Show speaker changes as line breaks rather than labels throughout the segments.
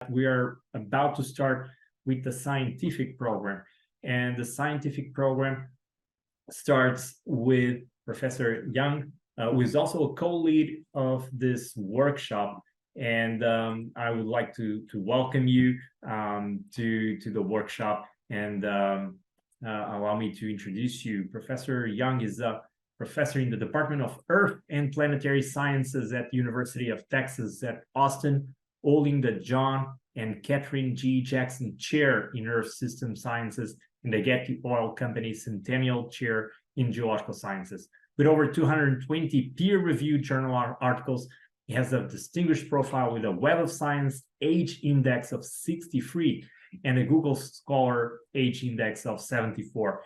We are about to start with the scientific program, and the scientific program starts with Professor Yang, who is also a co-lead of this workshop. And I would like to welcome you to the workshop and allow me to introduce you. Professor Yang is a professor in the Department of Earth and Planetary Sciences at the University of Texas at Austin, holding the John and Catherine G. Jackson Chair in Earth System Sciences and the Getty Oil Company Centennial Chair in Geological Sciences. With over 220 peer-reviewed journal articles, he has a distinguished profile with a Web of Science Age Index of 63 and a Google Scholar Age Index of 74.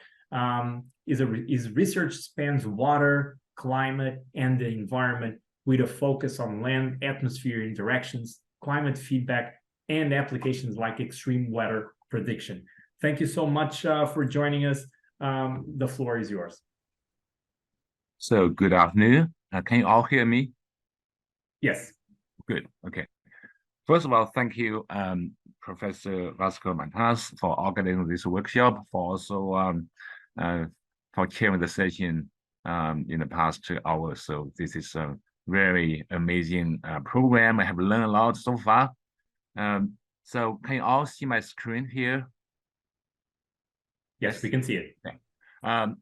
His research spans water, climate, and the environment with a focus on land-atmosphere interactions, climate feedback, and applications like extreme weather prediction. Thank you so much for joining us. The floor is yours.
So good afternoon. Can you all hear me?
Yes.
Good. Okay. First of all, thank you, Professor Vasco Mantas, for organizing this workshop, for also for chairing the session in the past 2 hours. So this is a very amazing program. I have learned a lot so far. So can you all see my screen here?
Yes, we can see it.
Okay.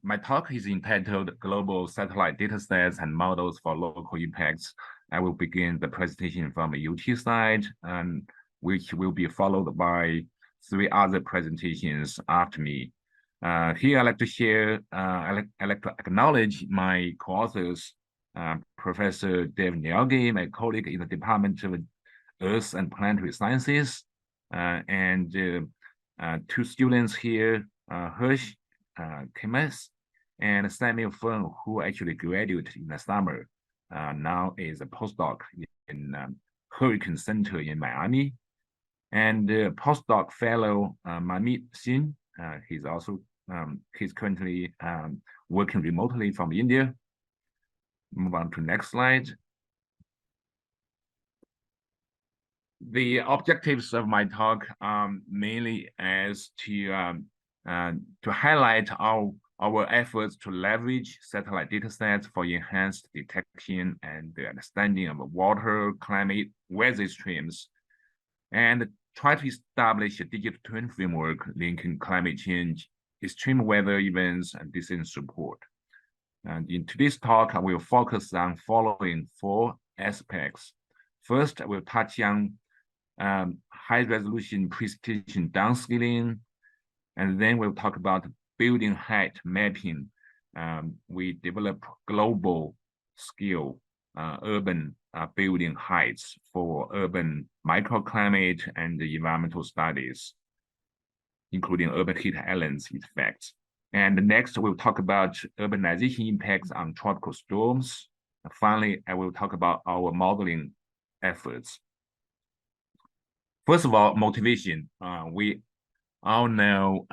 My talk is entitled Global Satellite Datasets and Models for Local Impacts. I will begin the presentation from the UT side, and which will be followed by 3 other presentations after me. Here, I'd like to share, I'd like to acknowledge my co-authors, Professor Dave Nyagi, my colleague in the Department of Earth and Planetary Sciences, and 2 students here, Hirsch Kemes and Samuel Feng, who actually graduated in the summer, now is a postdoc in Hurricane Center in Miami. And postdoc fellow Manmeet Singh, he's currently working remotely from India. Move on to next slide. The objectives of my talk mainly as to highlight our efforts to leverage satellite datasets for enhanced detection and the understanding of water, climate, weather streams, and try to establish a digital twin framework linking climate change, extreme weather events, and decision support. And in today's talk, I will focus on following 4 aspects. First, I will touch on high-resolution precipitation downscaling, and then we'll talk about building height mapping. We develop global scale urban building heights for urban microclimate and environmental studies, including urban heat islands effects. And next, we'll talk about urbanization impacts on tropical storms. Finally, I will talk about our modeling efforts. First of all, motivation. We all know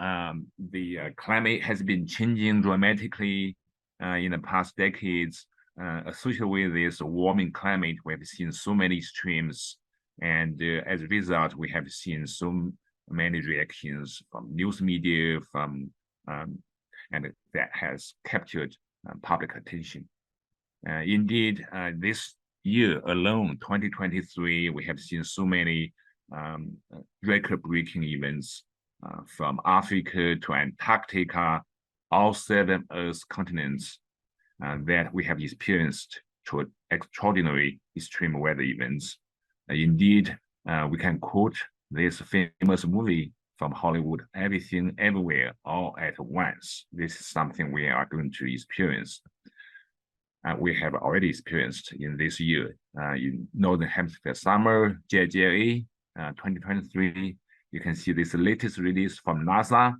the climate has been changing dramatically in the past decades. Associated with this warming climate, we have seen so many extremes, and as a result, we have seen so many reactions from news media, and that has captured public attention. Indeed, this year alone, 2023, we have seen so many record-breaking events from Africa to Antarctica, all 7 Earth continents that we have experienced to extraordinary extreme weather events. Indeed, we can quote this famous movie from Hollywood, Everything, Everywhere, All at Once. This is something we are going to experience. We have already experienced in this year. In Northern Hemisphere summer, JJA 2023, you can see this latest release from NASA,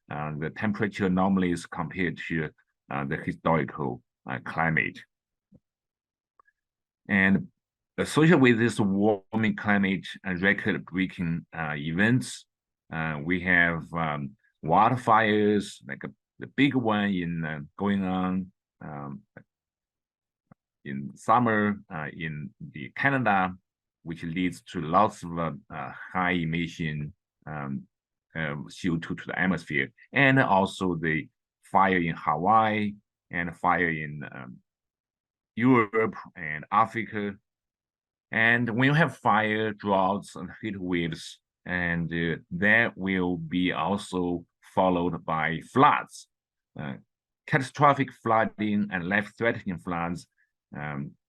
the temperature anomalies compared to the historical climate. And associated with this warming climate and record-breaking events, we have wildfires, like the big one in going on in summer in Canada, which leads to lots of high emission CO2 to the atmosphere, and also the fire in Hawaii and fire in Europe and Africa. And when you have fire, droughts, and heat waves, and that will be also followed by floods, catastrophic flooding and life-threatening floods.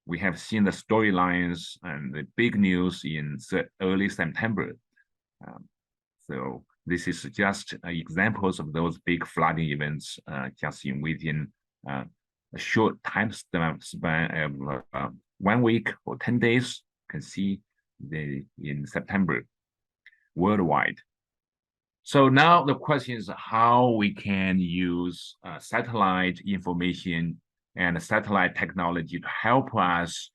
We have seen the storylines and the big news in early September. So this is just examples of those big flooding events just within a short time span of 1 week or 10 days. Can see in September worldwide. So now the question is how we can use satellite information and satellite technology to help us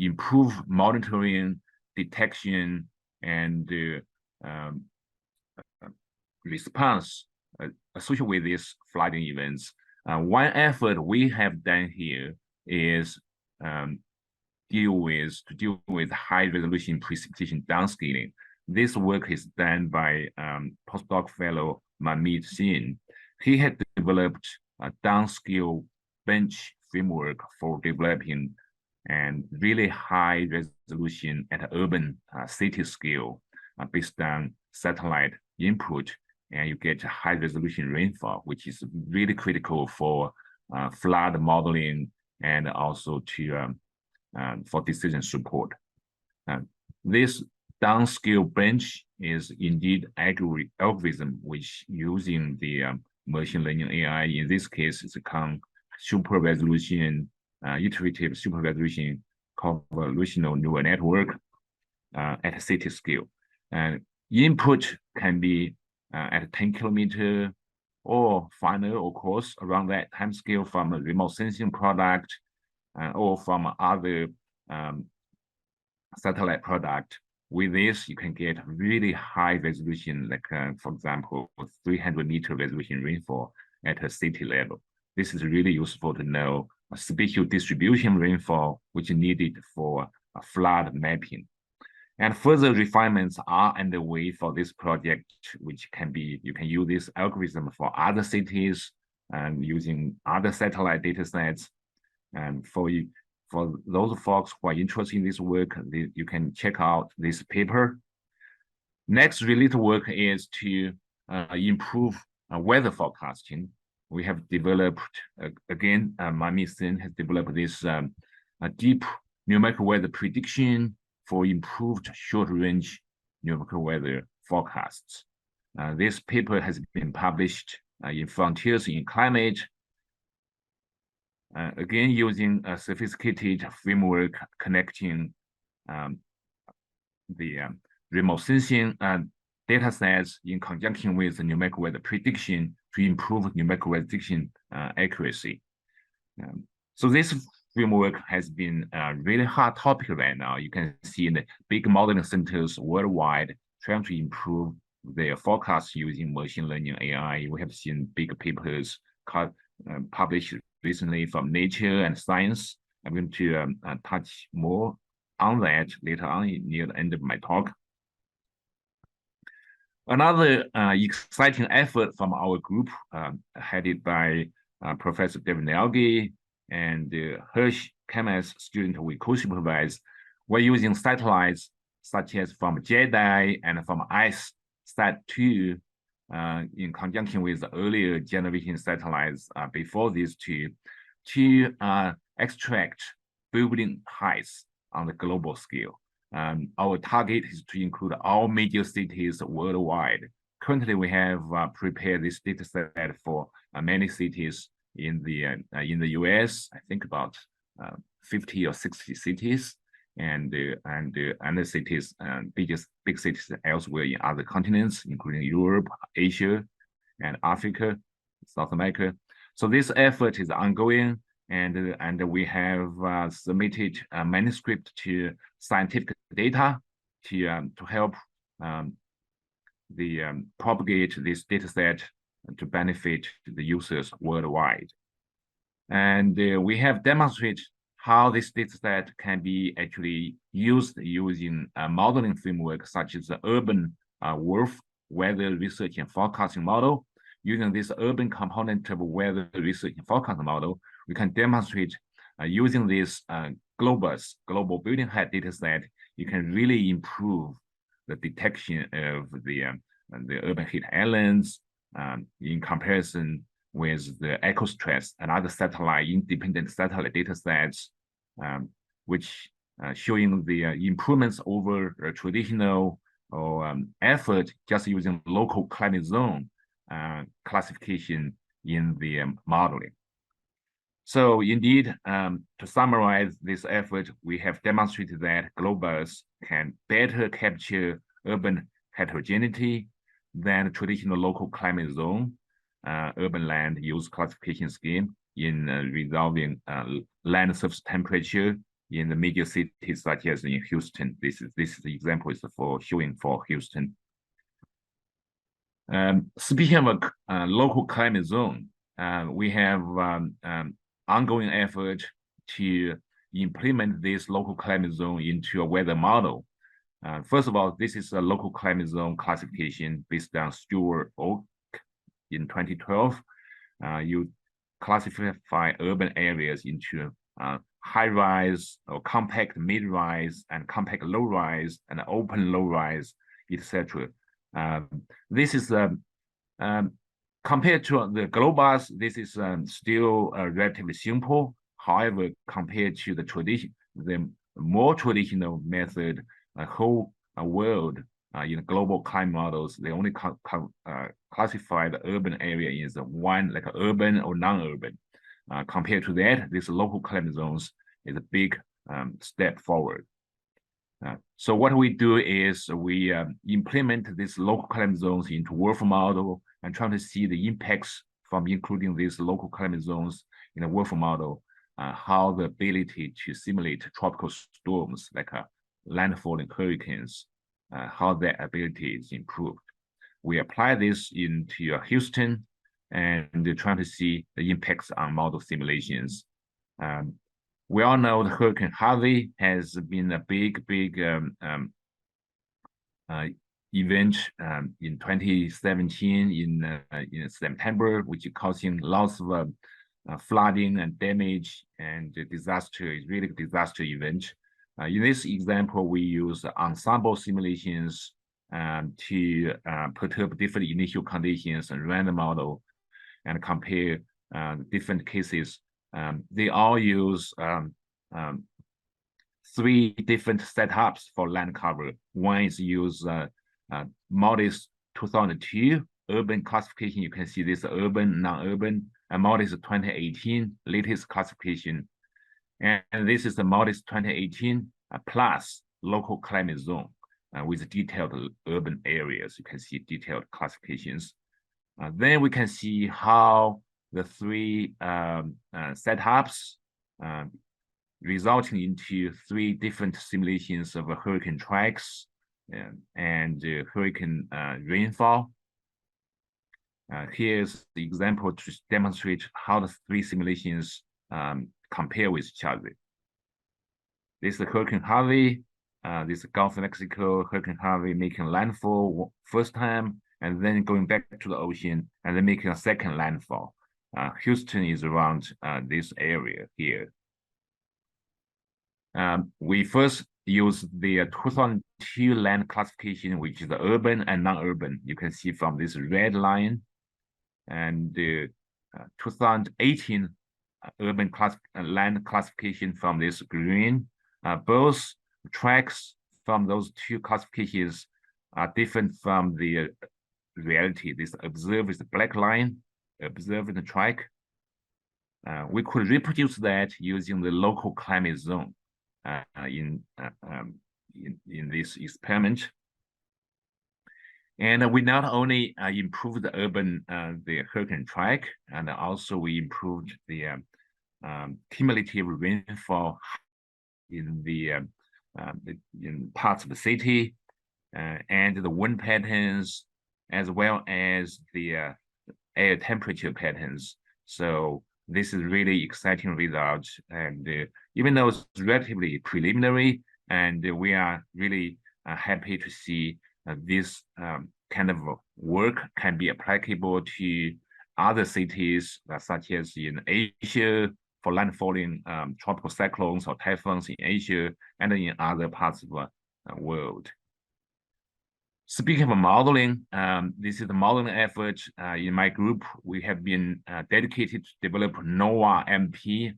improve monitoring, detection, and response associated with these flooding events. One effort we have done here is deal with high resolution precipitation downscaling. This work is done by postdoc fellow Xinxin. He had developed a downscale bench framework for developing and really high resolution at urban city scale based on satellite input, and you get high resolution rainfall, which is really critical for flood modeling and also to for decision support. This downscale bench is indeed algorithm which using the machine learning AI. In this case, it's a super resolution, iterative super resolution convolutional neural network at a city scale. And input can be at 10 kilometer or final, of course, around that time scale from a remote sensing product or from other satellite product. With this, you can get really high resolution, like for example, 300-meter resolution rainfall at a city level. This is really useful to know a spatial distribution rainfall, which is needed for flood mapping. And further refinements are underway for this project, which can be, you can use this algorithm for other cities and using other satellite data sets. And for those folks who are interested in this work, you can check out this paper. Next related work is to improve weather forecasting. We have developed, again, Xinxin has developed this deep numerical weather prediction for improved short-range numerical weather forecasts. This paper has been published in Frontiers in Climate, again, using a sophisticated framework connecting the remote sensing data sets in conjunction with the numerical weather prediction to improve numerical weather prediction accuracy. So this framework has been a really hot topic right now. You can see in the big modeling centers worldwide trying to improve their forecasts using machine learning AI. We have seen big papers published recently from Nature and Science. I'm going to touch more on that later on near the end of my talk. Another exciting effort from our group, headed by Professor David Nelgi and Hirsch chemist student we co-supervise, we're using satellites such as from JEDI and from ICE-SAT-2 in conjunction with the earlier generation satellites before these two to extract building heights on the global scale. Our target is to include all major cities worldwide. Currently, we have prepared this data set for many cities in the US. I think about 50 or 60 cities, and other cities, big cities elsewhere in other continents, including Europe, Asia, and Africa, South America. So this effort is ongoing, and we have submitted a manuscript to Scientific Data to help propagate this data set to benefit the users worldwide. And we have demonstrated how this data set can be actually used using a modeling framework such as the urban WRF, weather research and forecasting model. Using this urban component of weather research and forecasting model, we can demonstrate using this global building height data set, you can really improve the detection of the urban heat islands in comparison with the EcoStress and other independent satellite data sets, which showing the improvements over traditional effort just using local climate zone classification in the modeling. So indeed, to summarize this effort, we have demonstrated that globals can better capture urban heterogeneity than traditional local climate zone urban land use classification scheme in resolving land surface temperature in the major cities such as in Houston. This is the example is for showing for Houston. Speaking of local climate zone, we have ongoing effort to implement this local climate zone into a weather model. First of all, this is a local climate zone classification based on Stewart Oak in 2012. You classify urban areas into high-rise or compact mid-rise and compact low-rise and open low-rise, etc. This is compared to the globals, this is still relatively simple. However, compared to the more traditional method, whole world in global climate models, they only classify the urban area as one, like urban or non-urban. Compared to that, these local climate zones is a big step forward. So what we do is we implement these local climate zones into WRF model and trying to see the impacts from including these local climate zones in a WRF model, how the ability to simulate tropical storms like landfalling hurricanes, how that ability is improved. We apply this into Houston and trying to see the impacts on model simulations. We all know the Hurricane Harvey has been a big event in 2017 in September, which is causing lots of flooding and damage and disaster. It's really a disaster event. In this example, we use ensemble simulations to perturb different initial conditions and random model and compare different cases. They all use 3 different setups for land cover. One is use MODIS 2002 urban classification. You can see this urban, non-urban, and MODIS 2018 latest classification. And this is the MODIS 2018 plus local climate zone with detailed urban areas. You can see detailed classifications. Then we can see how the 3 setups resulting into 3 different simulations of hurricane tracks and hurricane rainfall. Here's the example to demonstrate how the 3 simulations compare with each other. This is Hurricane Harvey. This is Gulf of Mexico, Hurricane Harvey making landfall first time, and then going back to the ocean, and then making a second landfall. Houston is around this area here. We first use the 2002 land classification, which is the urban and non-urban. You can see from this red line, and the 2018 urban land classification from this green. Both tracks from those 2 classifications are different from the reality. This observed is the black line, observed in the track. We could reproduce that using the local climate zone in this experiment. And we not only improved the urban, the hurricane track, and also we improved the cumulative rainfall in in parts of the city, and the wind patterns, as well as the air temperature patterns. So this is really exciting result. And even though it's relatively preliminary, and we are really happy to see this kind of work can be applicable to other cities, such as in Asia, for landfalling tropical cyclones or typhoons in Asia and in other parts of the world. Speaking of modeling, this is the modeling effort. In my group, we have been dedicated to develop NOAA-MP,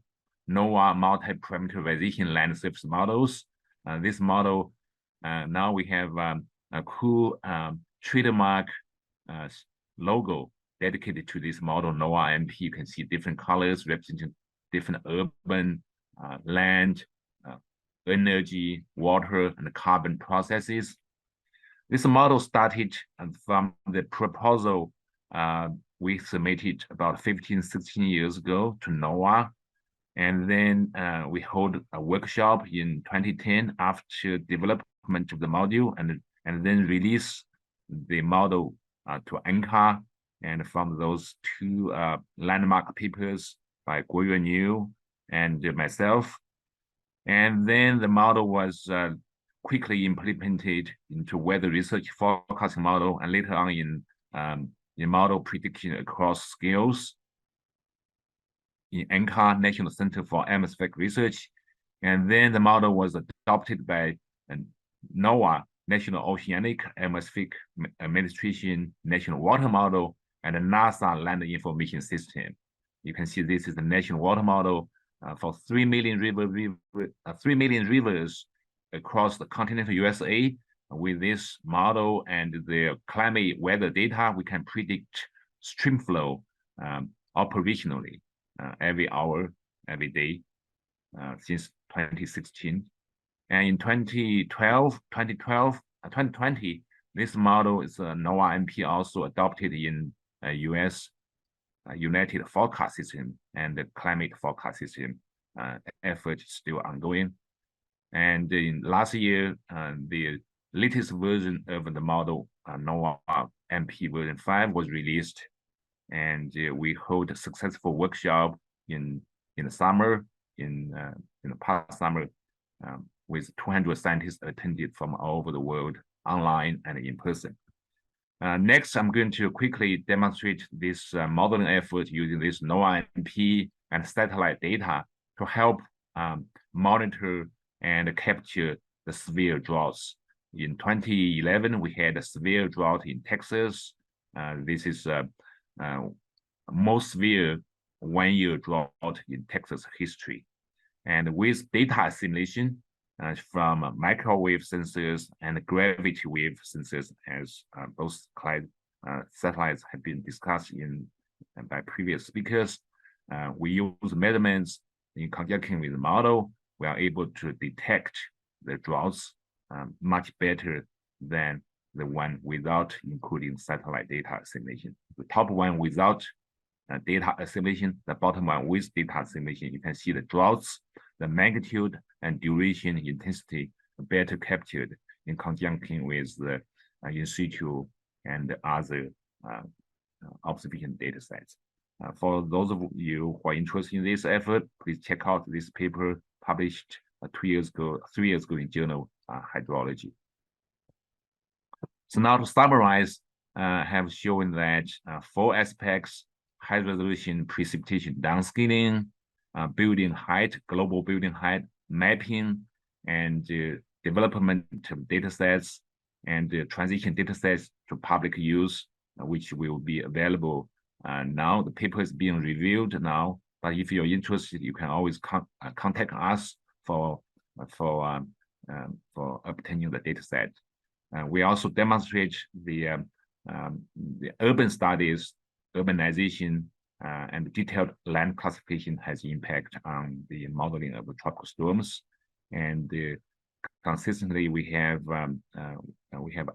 NOAA multi-parameterization land surface models. This model, now we have a cool trademark logo dedicated to this model, NOAA-MP. You can see different colors representing different urban, land, energy, water, and carbon processes. This model started from the proposal we submitted about 15, 16 years ago to NOAA. And then we hold a workshop in 2010 after development of the module, and then release the model to NCAR. And from those two landmark papers by Guoyue Niu and myself. And then the model was quickly implemented into weather research forecasting model, and later on in model prediction across scales in NCAR, National Center for Atmospheric Research. And then the model was adopted by NOAA, National Oceanic Atmospheric Administration National Water Model, and the NASA Land Information System. You can see this is the national water model for 3 million rivers across the continental USA. With this model and the climate weather data, we can predict stream flow operationally every hour, every day since 2016. And in 2020, this model is NOAA-MP also adopted in US United Forecast System, and the climate forecast system effort is still ongoing. And in last year, the latest version of the model, NOAA-MP version 5, was released, and we hold a successful workshop in the summer, in the past summer, with 200 scientists attended from all over the world, online and in person. Next, I'm going to quickly demonstrate this modeling effort using this NOAA-MP and satellite data to help monitor and capture the severe droughts. In 2011, we had a severe drought in Texas. This is most severe one-year drought in Texas history. And with data assimilation from microwave sensors and gravity wave sensors, as both satellites have been discussed by previous speakers, we use measurements in conjunction with the model. We are able to detect the droughts much better than the one without including satellite data assimilation. The top one without data assimilation, the bottom one with data assimilation. You can see the droughts, the magnitude and duration, intensity better captured in conjunction with the in situ and other observation data sets. For those of you who are interested in this effort, please check out this paper published 3 years ago in Journal Hydrology. So now to summarize, have shown that 4 aspects: high resolution precipitation downscaling, building height, global building height, mapping, and development of data sets, and transition data sets to public use, which will be available now. The paper is being reviewed now, but if you're interested, you can always contact us for obtaining the data set. We also demonstrate the urban studies, urbanization, and detailed land classification has impact on the modeling of the tropical storms. And consistently, we have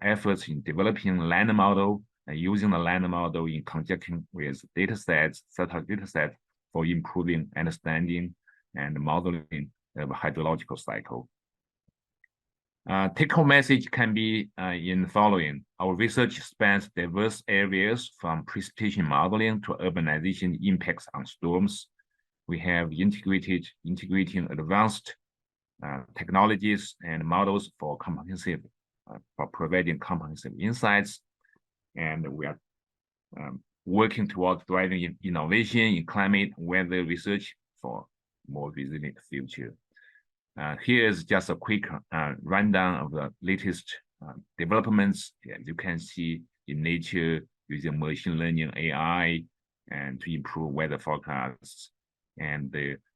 efforts in developing land model and using the land model in conjunction with data sets, satellite data sets, for improving understanding and modeling of hydrological cycle. Take-home message can be in the following. Our research spans diverse areas from precipitation modeling to urbanization impacts on storms. we have integrating advanced technologies and models for providing comprehensive insights, and we are working towards driving innovation in climate weather research for more resilient future. Here is just a quick rundown of the latest developments. As you can see in nature, using machine learning AI and to improve weather forecasts. And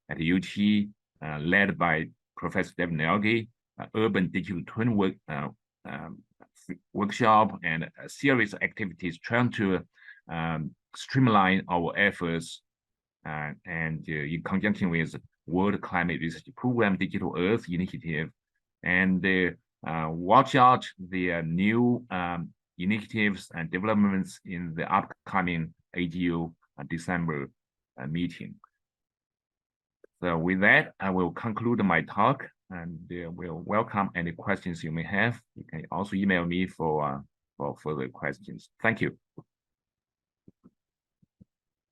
at UT, led by Professor David Nelge, urban digital twin workshop and a series of activities trying to streamline our efforts and in conjunction with World Climate Research Program Digital Earth Initiative, and watch out the new initiatives and developments in the upcoming AGO December meeting. So with that, I will conclude my talk, and we'll welcome any questions you may have. You can also email me for further questions. Thank you.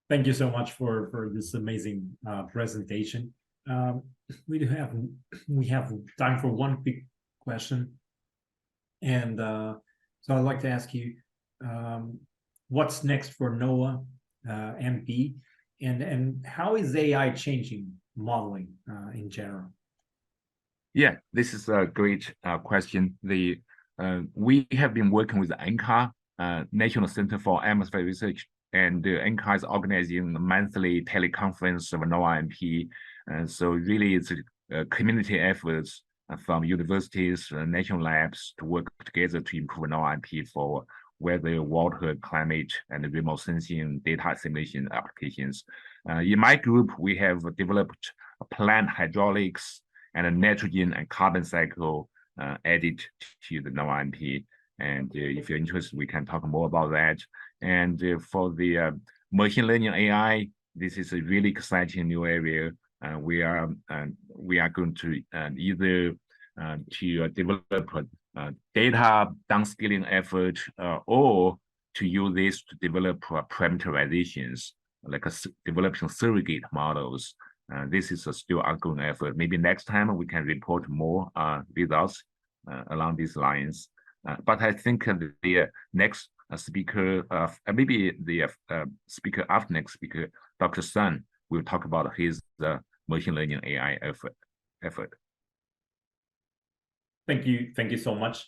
Thank you so much for this amazing presentation. We have time for one quick question, and so I'd like to ask you, what's next for NOAA MP, and how is AI changing modeling in general?
Yeah, this is a great question. We have been working with NCAR, National Center for Atmospheric Research, and NCAR is organizing a monthly teleconference of NOAA MP. And so really it's a community efforts from universities, national labs to work together to improve NOAA MP for weather, water, climate, and remote sensing data assimilation applications. In my group, we have developed plant hydraulics and a nitrogen and carbon cycle added to the NOAA MP. And if you're interested, we can talk more about that. And for the machine learning AI, this is a really exciting new area. We are going to either to develop a data downscaling effort or to use this to develop parameterizations, like developing surrogate models. This is a still ongoing effort. Maybe next time we can report more results along these lines. But I think the next speaker, maybe the speaker after next speaker, Dr. Sun, will talk about his machine learning AI effort.
Thank you so much.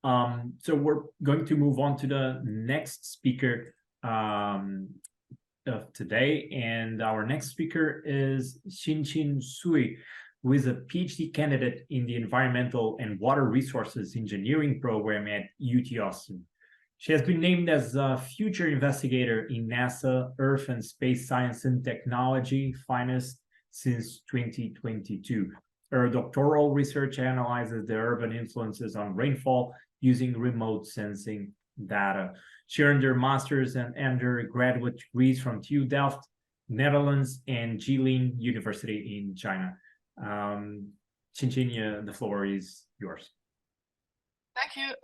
So we're going to move on to the next speaker of today, and our next speaker is Xinxin Sui, who is a PhD candidate in the Environmental and Water Resources Engineering program at UT Austin. She has been named as a future investigator in NASA Earth and Space Science and Technology finest since 2022. Her doctoral research analyzes the urban influences on rainfall using remote sensing data. She earned her master's and undergraduate degrees from TU Delft, Netherlands, and Jilin University in China. Xinxin, the floor is yours.
Thank you.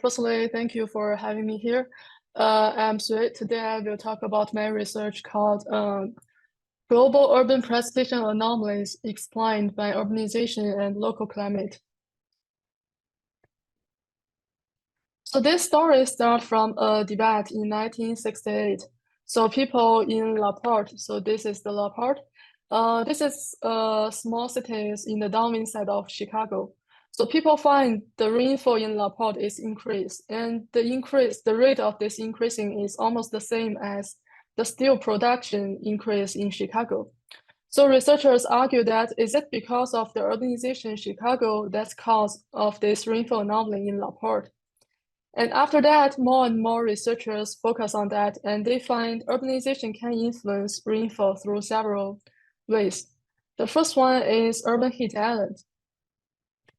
Firstly, thank you for having me here. I'm Sui. Today I will talk about my research called Global Urban Precipitation Anomalies Explained by Urbanization and Local Climate. So this story starts from a debate in 1968. So people in La Porte, so this is the La Porte. This is small cities in the downwind side of Chicago. So people find the rainfall in La Porte is increased, and the rate of this increasing is almost the same as the steel production increase in Chicago. So researchers argue that is it because of the urbanization in Chicago that's cause of this rainfall anomaly in La Porte? And after that, more and more researchers focus on that, and they find urbanization can influence rainfall through several ways. The first one is urban heat island.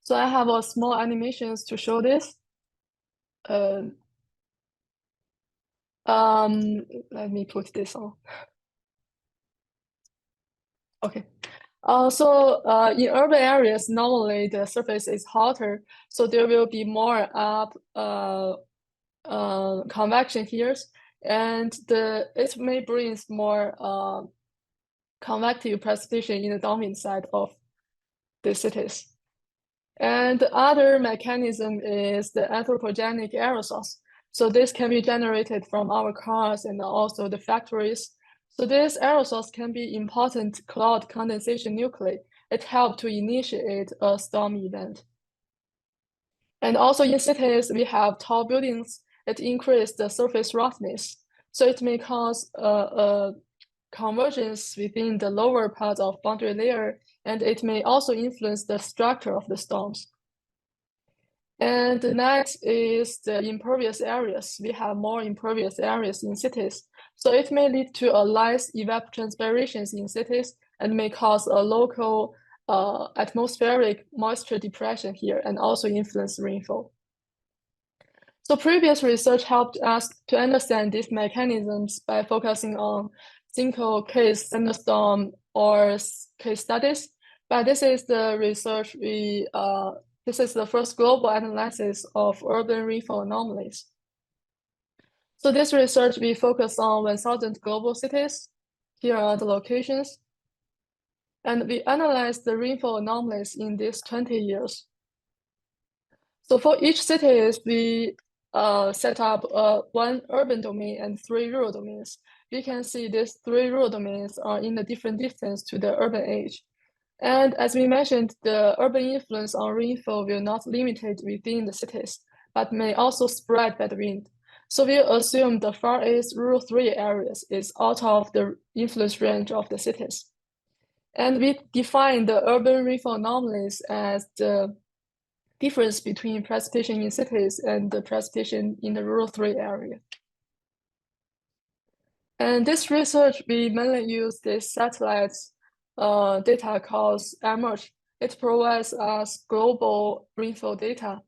So I have a small animations to show this. Let me put this on. Okay. So in urban areas, normally the surface is hotter, so there will be more convection here, and it may bring more convective precipitation in the downwind side of the cities. And the other mechanism is the anthropogenic aerosols. So this can be generated from our cars and also the factories. So these aerosols can be important cloud condensation nuclei. It helps to initiate a storm event. And also in cities, we have tall buildings. It increases the surface roughness. So it may cause a convergence within the lower part of boundary layer, and it may also influence the structure of the storms. And the next is the impervious areas. We have more impervious areas in cities. So it may lead to a less evapotranspirations in cities and may cause a local atmospheric moisture depression here and also influence rainfall. So previous research helped us to understand these mechanisms by focusing on single case thunderstorm or case studies. But this is the research this is the first global analysis of urban rainfall anomalies. So this research, we focus on 1,000 global cities. Here are the locations. And we analyzed the rainfall anomalies in these 20 years. So for each city, we set up one urban domain and 3 rural domains. We can see these 3 rural domains are in a different distance to the urban edge. And as we mentioned, the urban influence on rainfall will not limited within the cities, but may also spread by the wind. So we assume the far east rural 3 areas is out of the influence range of the cities. And we define the urban rainfall anomalies as the difference between precipitation in cities and the precipitation in the rural 3 area. And this research, we mainly use this satellite data called emerge. It provides us global rainfall data.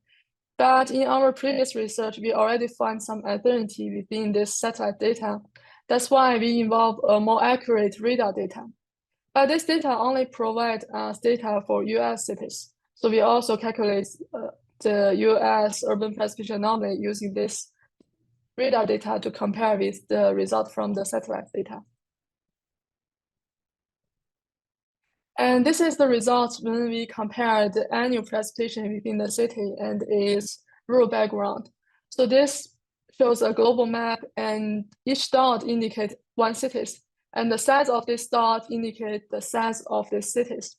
But in our previous research, we already found some uncertainty within this satellite data. That's why we involve a more accurate radar data. But this data only provides us data for US cities. So we also calculate the US urban precipitation anomaly using this radar data to compare with the result from the satellite data. And this is the result when we compare the annual precipitation within the city and its rural background. So this shows a global map, and each dot indicates one city, and the size of this dot indicates the size of the cities.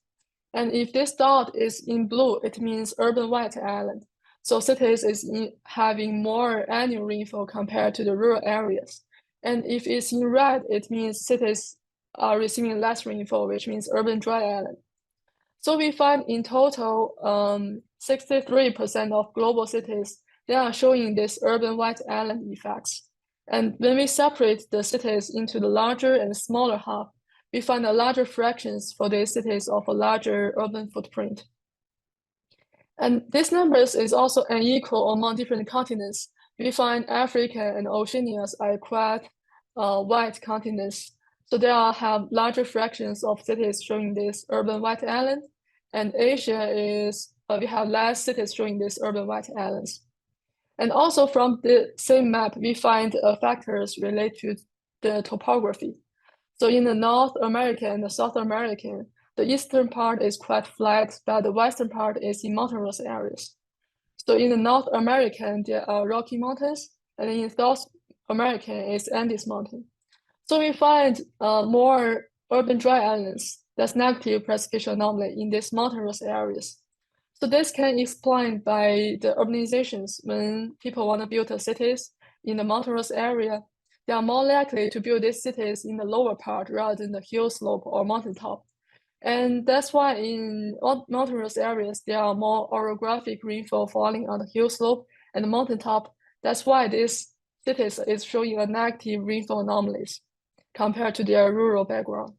And if this dot is in blue, it means urban white island. So cities is having more annual rainfall compared to the rural areas. And if it's in red, it means cities are receiving less rainfall, which means urban dry island. So we find in total 63% of global cities, they are showing this urban white island effects. And when we separate the cities into the larger and smaller half, we find a larger fractions for these cities of a larger urban footprint. And these numbers is also unequal among different continents. We find Africa and Oceania are quite white continents. So they all have larger fractions of cities showing this urban white island. And Asia is, we have less cities showing these urban white islands. And also from the same map, we find factors related to the topography. So in the North America and the South American, the eastern part is quite flat, but the western part is in mountainous areas. So in the North American, there are Rocky Mountains, and in South American is Andes Mountain. So we find more urban dry islands, that's negative precipitation anomaly in these mountainous areas. So this can be explained by the urbanizations. When people want to build cities in the mountainous area, they are more likely to build these cities in the lower part rather than the hill slope or mountaintop. And that's why in mountainous areas, there are more orographic rainfall falling on the hill slope and the mountaintop. That's why these cities is showing a negative rainfall anomalies compared to their rural background.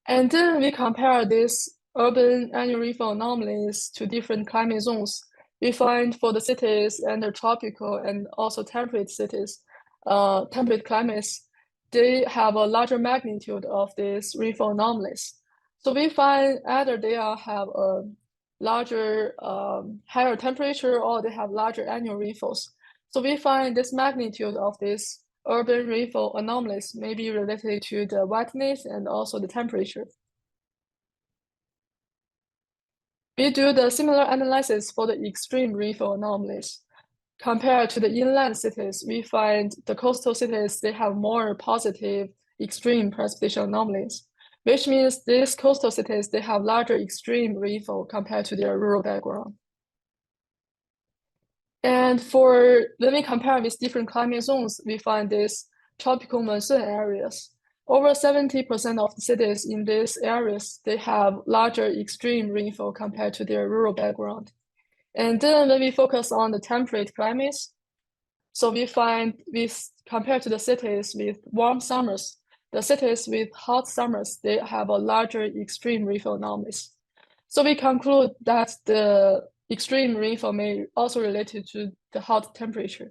And then we compare these urban annual rainfall anomalies to different climate zones. We find for the cities and the tropical and also temperate cities, temperate climates, they have a larger magnitude of these rainfall anomalies. So we find either they have a larger, higher temperature or they have larger annual rainfalls. So we find this magnitude of this urban rainfall anomalies may be related to the wetness and also the temperature. We do the similar analysis for the extreme rainfall anomalies. Compared to the inland cities, we find the coastal cities, they have more positive extreme precipitation anomalies, which means these coastal cities, they have larger extreme rainfall compared to their rural background. And when we compare with different climate zones, we find these tropical monsoon areas. Over 70% of the cities in these areas, they have larger extreme rainfall compared to their rural background. And then when we focus on the temperate climates, so we find compared to the cities with warm summers, the cities with hot summers, they have a larger extreme rainfall anomalies. So we conclude that the extreme rainfall may also related to the hot temperature.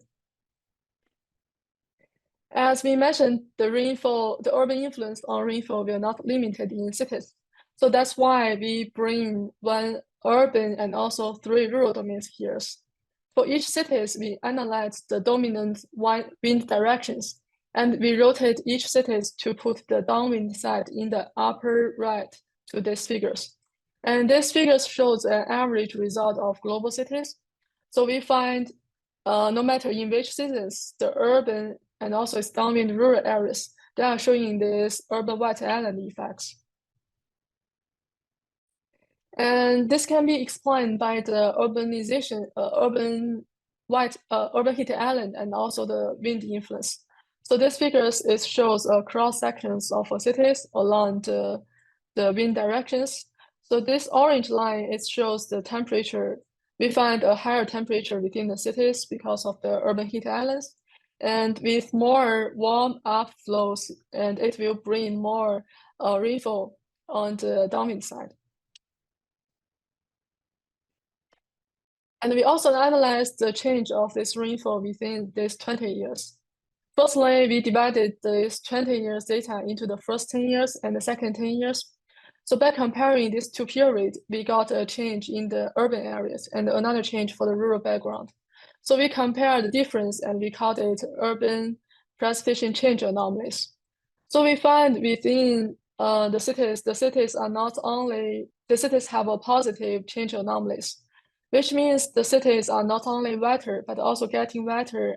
As we mentioned, the urban influence on rainfall will not limited in cities. So that's why we bring 1 urban and also 3 rural domains here. For each cities, we analyze the dominant wind directions, and we rotate each cities to put the downwind side in the upper right to these figures. And these figures shows an average result of global cities. So we find no matter in which cities, the urban and also its downwind rural areas, they are showing these urban white island effects. And this can be explained by the urbanization, urban heated island, and also the wind influence. So this figures shows cross sections of cities along the wind directions. So this orange line, it shows the temperature. We find a higher temperature within the cities because of the urban heat islands. And with more warm upflows, and it will bring more rainfall on the downwind side. And we also analyzed the change of this rainfall within these 20 years. Firstly, we divided this 20 years data into the first 10 years and the second 10 years. So by comparing these 2 periods, we got a change in the urban areas and another change for the rural background. So we compared the difference and we called it urban precipitation change anomalies. So we find within the cities have a positive change anomalies, which means the cities are not only wetter, but also getting wetter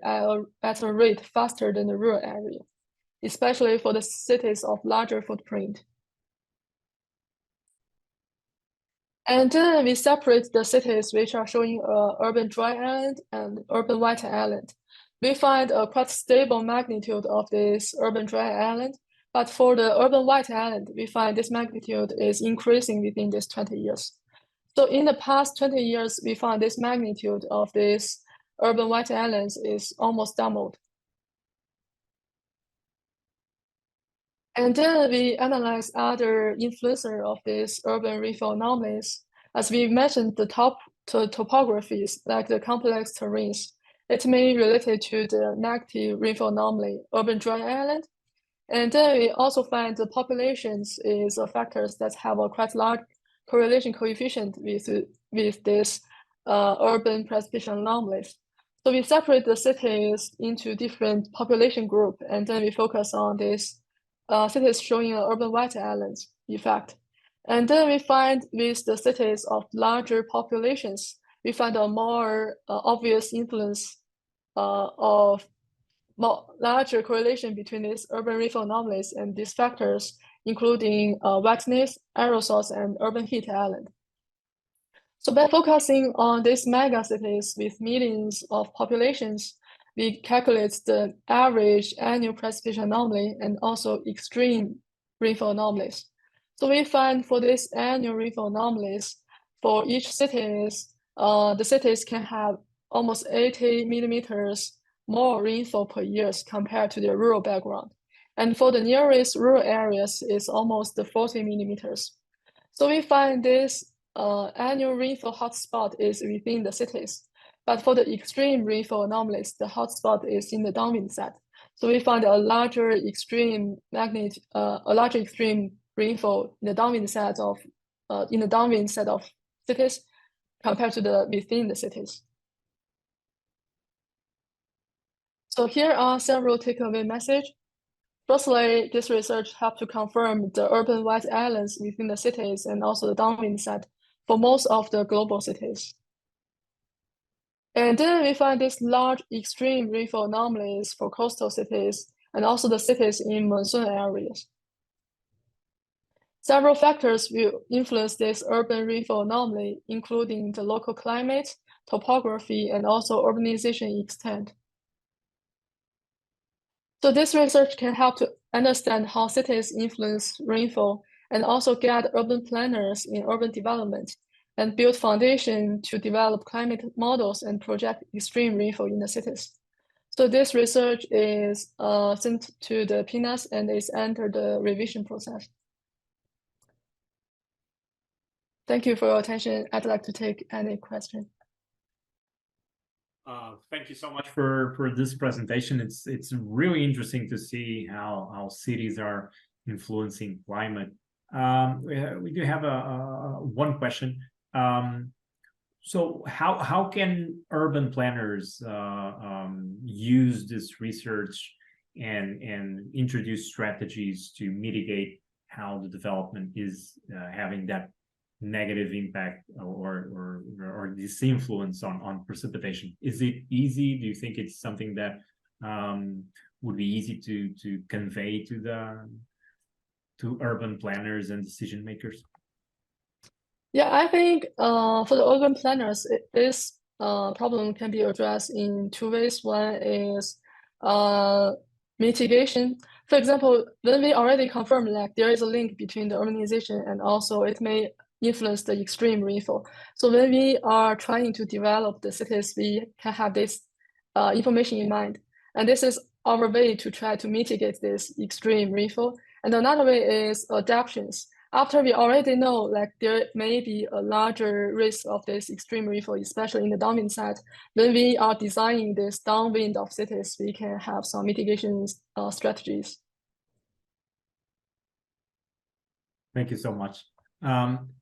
at a rate faster than the rural area, especially for the cities of larger footprint. And then we separate the cities which are showing urban dry island and urban wet island. We find a quite stable magnitude of this urban dry island, but for the urban wet island, we find this magnitude is increasing within these 20 years. So in the past 20 years, we found this magnitude of this urban wet islands is almost doubled. And then we analyze other influencer of these urban rainfall anomalies. As we mentioned, the topographies, like the complex terrains, it may be related to the negative rainfall anomaly, urban dry island. And then we also find the populations is factors that have a quite large correlation coefficient with this urban precipitation anomalies. So we separate the cities into different population group, and then we focus on this cities showing an urban white islands effect. And then we find with the cities of larger populations, we find a more obvious influence of larger correlation between these urban rainfall anomalies and these factors, including wetness, aerosols, and urban heat island. So by focusing on these mega cities with millions of populations, we calculate the average annual precipitation anomaly and also extreme rainfall anomalies. So we find for these annual rainfall anomalies, for each cities, the cities can have almost 80 millimeters more rainfall per year compared to their rural background. And for the nearest rural areas, it's almost 40 millimeters. So we find this annual rainfall hotspot is within the cities. But for the extreme rainfall anomalies, the hotspot is in the downwind side. So we find a larger extreme rainfall in the downwind side of cities compared to the within the cities. So here are several takeaway messages. Firstly, this research helped to confirm the urban white islands within the cities and also the downwind side for most of the global cities. And then we find these large extreme rainfall anomalies for coastal cities and also the cities in monsoon areas. Several factors will influence this urban rainfall anomaly, including the local climate, topography, and also urbanization extent. So this research can help to understand how cities influence rainfall and also guide urban planners in urban development and build foundation to develop climate models and project extreme rainfall in the cities. So this research is sent to the PNAS and is entered the revision process. Thank you for your attention. I'd like to take any question.
Thank you so much for this presentation. It's really interesting to see how cities are influencing climate. We do have one question. So how can urban planners use this research and introduce strategies to mitigate how the development is having that negative impact or this influence on precipitation? Is it easy? Do you think it's something that would be easy to convey to urban planners and decision makers?
Yeah, I think for the urban planners, this problem can be addressed in two ways. One is mitigation. For example, when we already confirmed like there is a link between the urbanization and also it may influence the extreme rainfall. So when we are trying to develop the cities, we can have this information in mind. And this is our way to try to mitigate this extreme rainfall. And another way is adaptations. After we already know like there may be a larger risk of this extreme rainfall, especially in the downwind side, when we are designing this downwind of cities, we can have some mitigation strategies.
Thank you so much.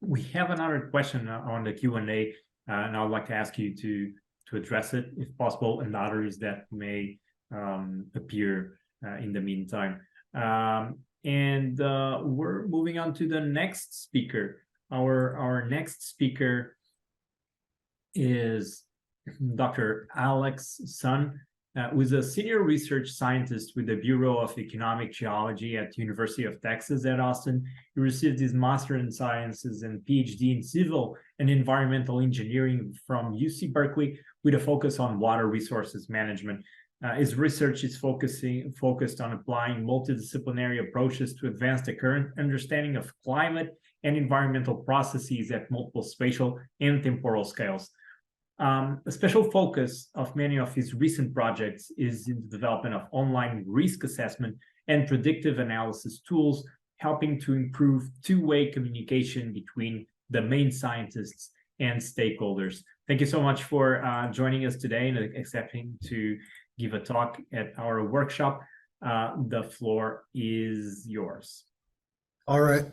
We have another question on the Q&A, and I would like to ask you to address it if possible, and others that may appear in the meantime. And we're moving on to the next speaker. Our next speaker is Dr. Alex Sun, who is a senior research scientist with the Bureau of Economic Geology at University of Texas at Austin. He received his Master in Sciences and PhD in Civil and Environmental Engineering from UC Berkeley with a focus on water resources management. His research is focused on applying multidisciplinary approaches to advance the current understanding of climate and environmental processes at multiple spatial and temporal scales. A special focus of many of his recent projects is in the development of online risk assessment and predictive analysis tools, helping to improve two-way communication between the main scientists and stakeholders. Thank you so much for joining us today and accepting to give a talk at our workshop. The floor is yours.
All right.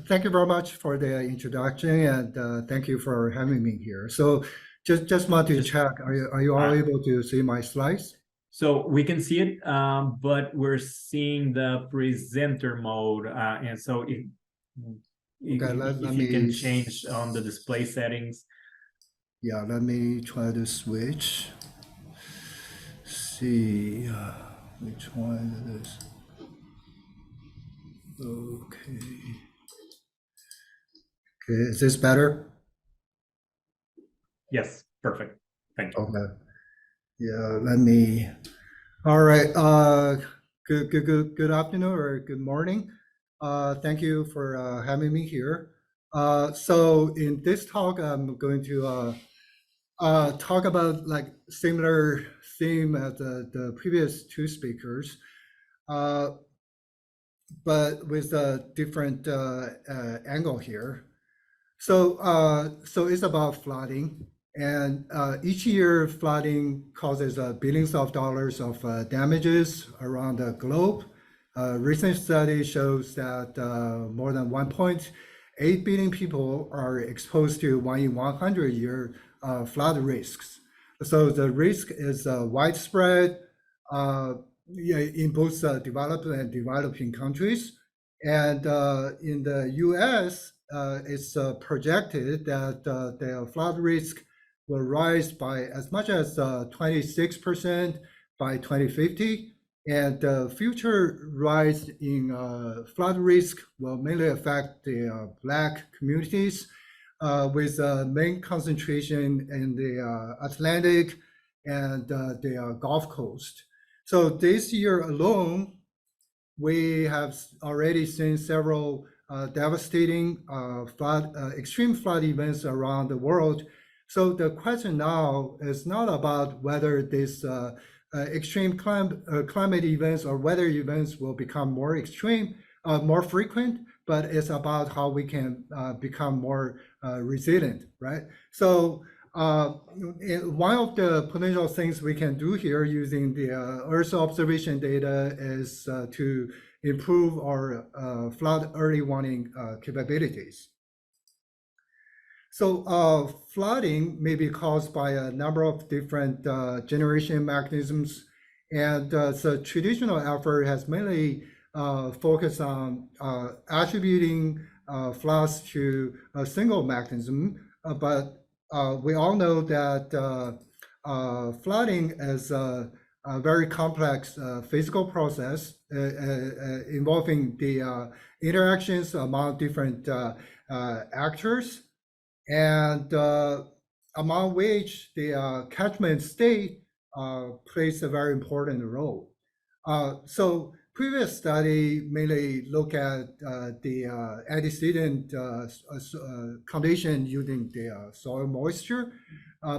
Thank you very much for the introduction, and thank you for having me here. So just want to check, are you all able to see my slides?
So we can see it, but we're seeing the presenter mode. And so if you can change on the display settings.
Yeah, let me try to switch. See which one it is. Okay. Okay, is this better?
Yes, perfect. Thank you.
Okay. Yeah, let me. All right. Good afternoon or good morning. Thank you for having me here. So in this talk, I'm going to talk about like similar theme as the previous two speakers, but with a different angle here. So it's about flooding, and each year flooding causes billions of dollars of damages around the globe. Recent study shows that more than 1.8 billion people are exposed to 1 in 100 year flood risks. So the risk is widespread, in both developed and developing countries. And in the US, it's projected that the flood risk will rise by as much as 26% by 2050. And the future rise in flood risk will mainly affect the Black communities, with main concentration in the Atlantic and the Gulf Coast. So this year alone, we have already seen several devastating extreme flood events around the world. So the question now is not about whether this extreme climate events or weather events will become more extreme, more frequent, but it's about how we can become more resilient, right? So one of the potential things we can do here using the Earth observation data is to improve our flood early warning capabilities. So flooding may be caused by a number of different generation mechanisms, and the traditional effort has mainly focused on attributing floods to a single mechanism, but we all know that flooding is a very complex physical process involving the interactions among different actors, and among which the catchment state plays a very important role. So previous study mainly look at the antecedent condition using the soil moisture,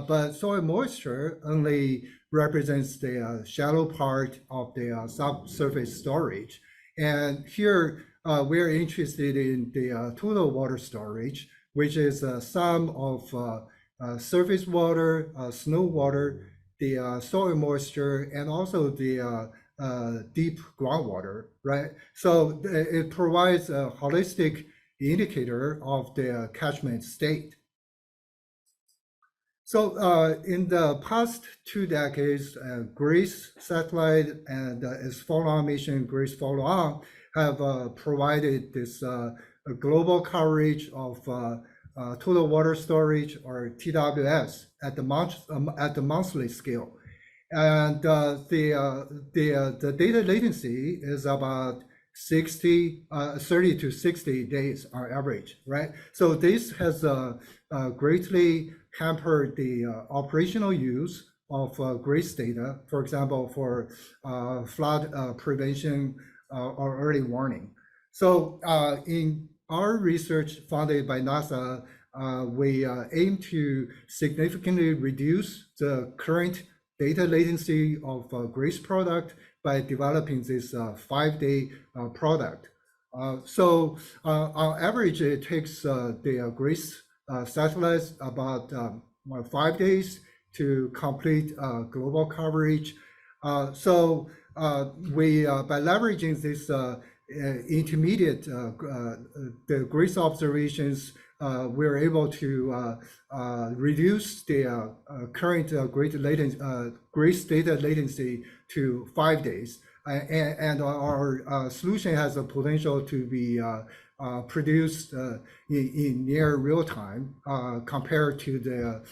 but soil moisture only represents the shallow part of the subsurface storage. And here we're interested in the total water storage, which is a sum of surface water, snow water, the soil moisture, and also the deep groundwater, right? So it provides a holistic indicator of the catchment state. So in the past 2 decades, GRACE satellite and its follow-on mission, GRACE follow-on, have provided this global coverage of total water storage, or TWS, at the monthly scale. And the data latency is about 30 to 60 days on average, right? So this has greatly hampered the operational use of GRACE data, for example, for flood prevention or early warning. So in our research funded by NASA, we aim to significantly reduce the current data latency of GRACE product by developing this 5-day product. So on average, it takes the GRACE satellites about 5 days to complete global coverage. So we, by leveraging this intermediate the GRACE observations, we're able to reduce the current GRACE data latency to 5 days. And our solution has a potential to be produced in near real time compared to the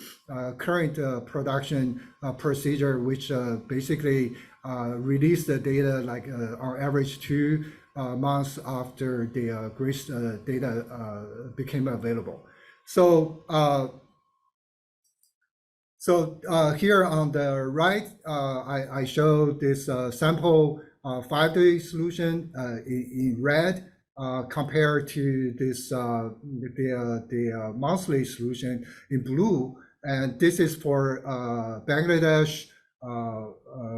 current production procedure, which basically release the data like on average 2 months after the GRACE data became available. So here on the right, I show this sample 5-day solution in red compared to this the monthly solution in blue, and this is for Bangladesh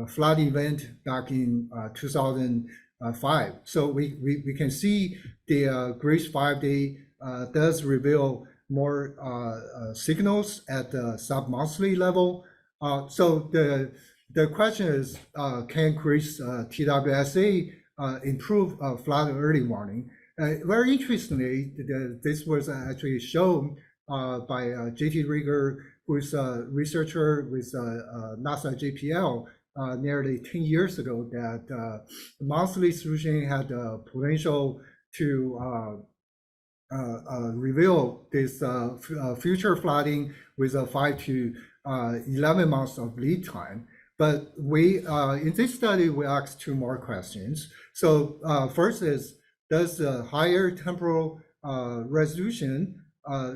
flood event back in 2005. So we can see the GRACE 5-day does reveal more signals at the sub-monthly level. So the question is, can GRACE TWSA improve flood early warning? Very interestingly, this was actually shown by J.T. Rieger, who is a researcher with NASA JPL nearly 10 years ago that the monthly solution had the potential to reveal this future flooding with a 5 to 11 months of lead time. But we, in this study, we asked two more questions. So first is, does the higher temporal resolution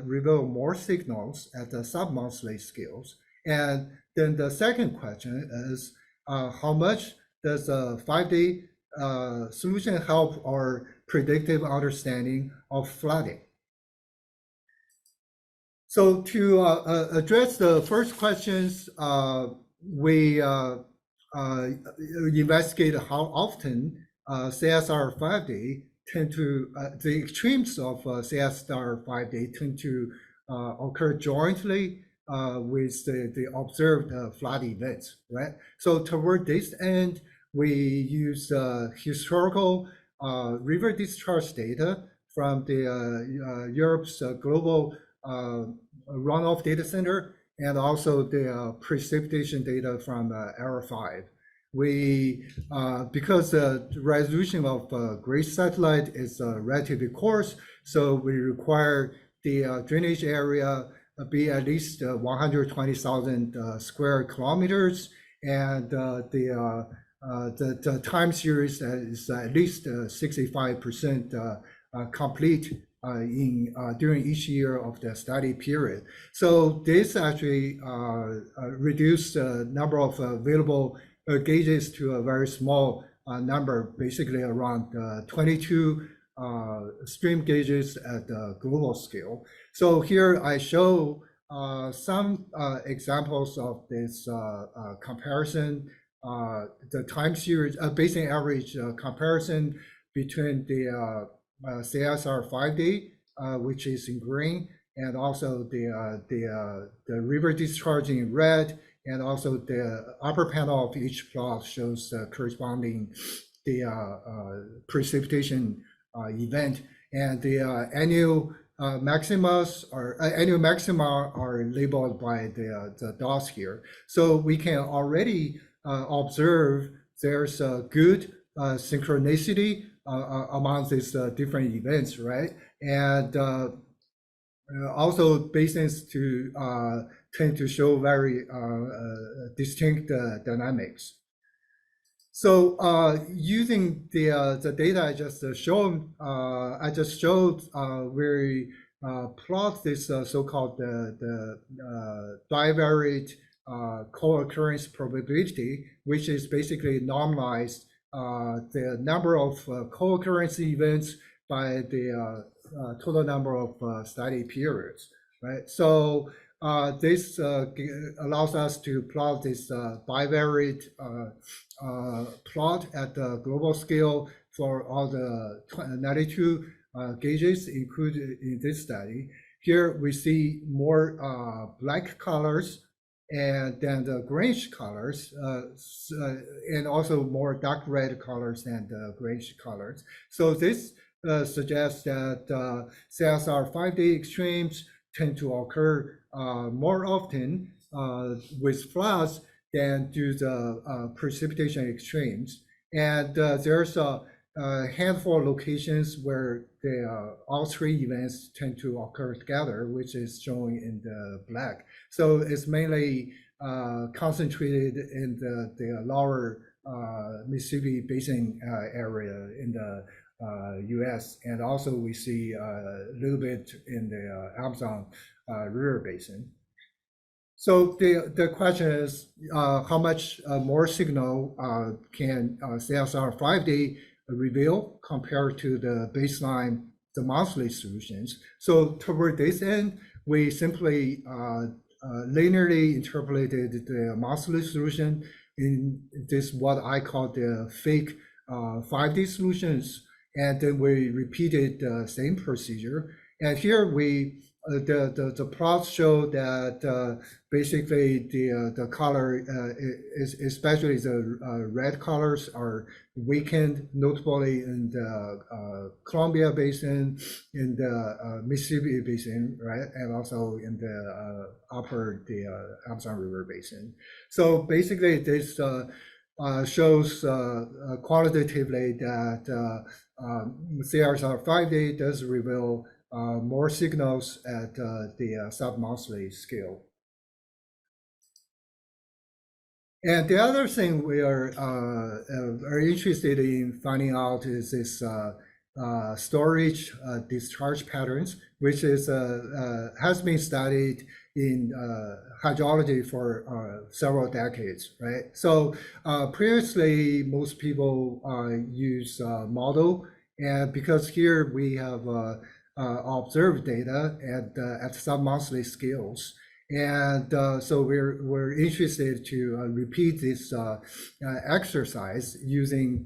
reveal more signals at the sub-monthly scales? And then the second question is, how much does a 5-day solution help our predictive understanding of flooding? So to address the first questions, we investigate how often CSR 5-day tend to, the extremes of CSR 5-day tend to occur jointly with the observed flood events, right? So toward this end, we use historical river discharge data from the Europe's global runoff data center, and also the precipitation data from ERA5. We, because the resolution of GRACE satellite is relatively coarse, so we require the drainage area be at least 120,000 square kilometers, and the time series is at least 65% complete during each year of the study period. So this actually reduced the number of available gauges to a very small number, basically around 22 stream gauges at the global scale. So here I show some examples of this comparison, the time series, basing average comparison between the CSR 5-day, which is in green, and also the river discharge in red, and also the upper panel of each plot shows the corresponding precipitation event, and the annual maximas or annual maxima are labeled by the dots here. So we can already observe there's a good synchronicity among these different events, right? And also basins to tend to show very distinct dynamics. So using the data I just showed, we plot this so-called the bivariate co-occurrence probability, which is basically normalized the number of co-occurrence events by the total number of study periods, right? So this allows us to plot this bivariate plot at the global scale for all the 92 gauges included in this study. Here we see more black colors and then the grayish colors, and also more dark red colors and grayish colors. So this suggests that CSR 5-day extremes tend to occur more often with floods than do the precipitation extremes. And there's a handful of locations where all three events tend to occur together, which is shown in the black. So it's mainly concentrated in the lower Mississippi Basin area in the US, and also we see a little bit in the Amazon River Basin. So the question is, how much more signal can CSR 5-day reveal compared to the baseline, the monthly solutions? So toward this end, we simply linearly interpolated the monthly solution in this what I call the fake 5-day solutions, and then we repeated the same procedure. And here we the plots show that basically the color, especially the red colors, are weakened, notably in the Columbia Basin, in the Mississippi Basin, right, and also in the Amazon River Basin. So basically, this shows qualitatively that CSR5D does reveal more signals at the sub-monthly scale. And the other thing we are very interested in finding out is this storage discharge patterns, which is has been studied in hydrology for several decades, right? So previously, most people use model, and because here we have observed data at sub-monthly scales. And so we're interested to repeat this exercise using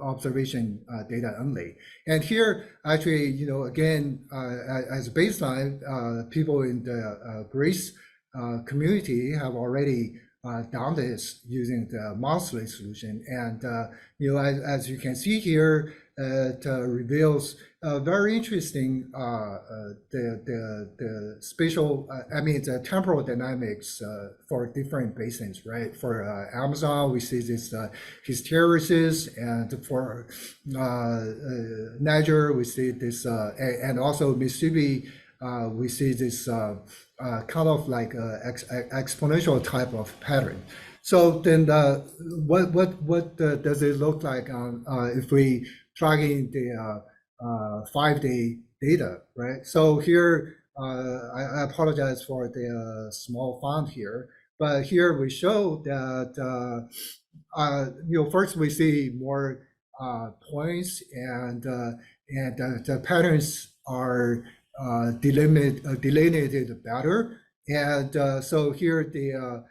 observation data only. And here, actually, again, as a baseline, people in the Greece community have already done this using the monthly solution. And as you can see here, it reveals very interesting the spatial, the temporal dynamics for different basins, right? For Amazon, we see this hysteresis, and for Niger, we see this, and also Mississippi, we see this kind of like exponential type of pattern. So then, what does it look like if we plug in the 5-day data, right? So here, I apologize for the small font here, but here we show that first we see more points, and the patterns are delineated better. And so here the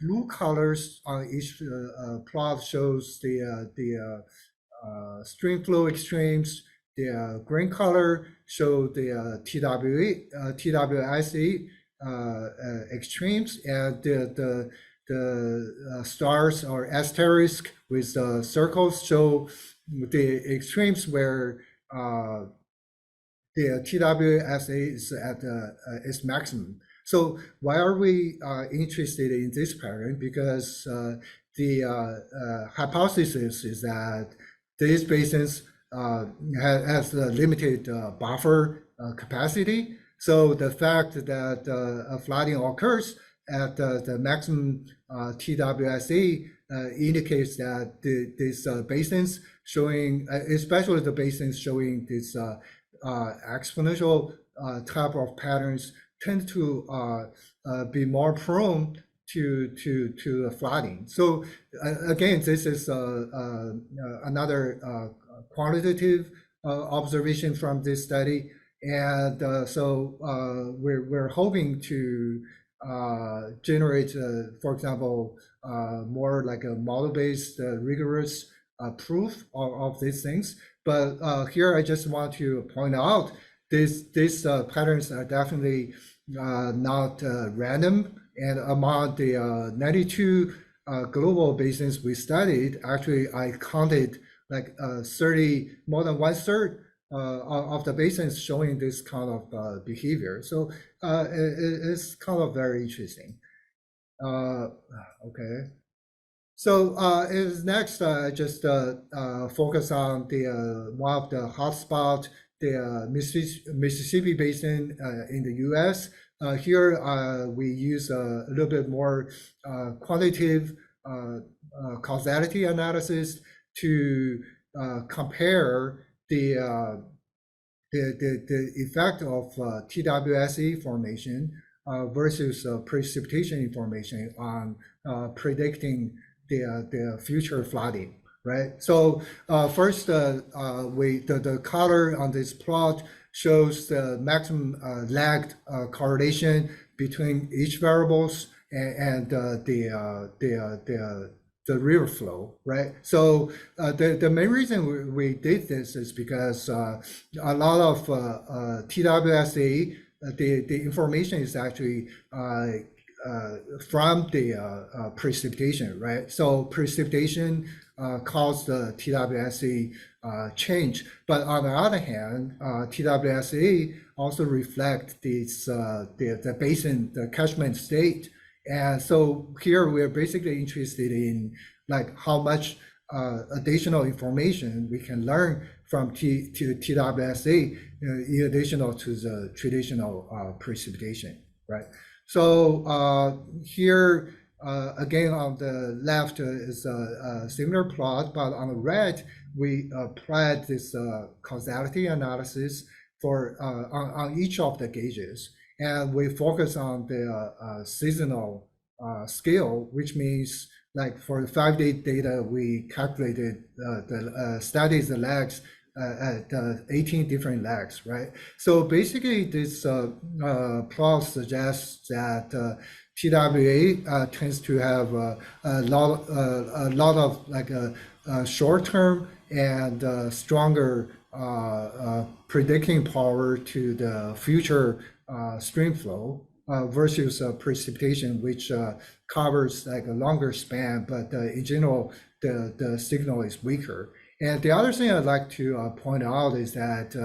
blue colors on each plot shows the stream flow extremes. The green color show the TWSE extremes, and the stars or asterisk with the circles show the extremes where the TWSA is at its maximum. So why are we interested in this pattern? Because the hypothesis is that these basins has a limited buffer capacity. So the fact that flooding occurs at the maximum TWSE indicates that these basins showing, especially the basins showing this exponential type of patterns, tend to be more prone to flooding. So again, this is another quantitative observation from this study, and so we're hoping to generate, for example, more like a model-based, rigorous proof of these things. But here I just want to point out these patterns are definitely not random. And among the 92 global basins we studied, actually I counted like more than 1/3 of the basins showing this kind of behavior. So it's kind of very interesting. Okay. So next, just focus on the one of the hotspot, the Mississippi Basin in the U.S. Here we use a little bit more quantitative causality analysis to compare the effect of TWSE formation versus precipitation information on predicting the future flooding, right? So first, the color on this plot shows the maximum lagged correlation between each variables and the river flow, right? So the main reason we did this is because a lot of TWSE, the information is actually from the precipitation, right? So precipitation caused the TWSE change, but on the other hand, TWSE also reflect this the basin, the catchment state, And so here we're basically interested in like how much additional information we can learn from TWSA in addition to the traditional precipitation, right? So here, again, on the left is a similar plot, but on the right, we applied this causality analysis for on each of the gauges. And we focus on the seasonal scale, which means like for the 5-day data, we calculated studies the lags at 18 different lags, right? So basically this plot suggests that TWA tends to have a lot of like short-term and stronger predicting power to the future stream flow versus precipitation, which covers like a longer span, but in general, the signal is weaker. And the other thing I'd like to point out is that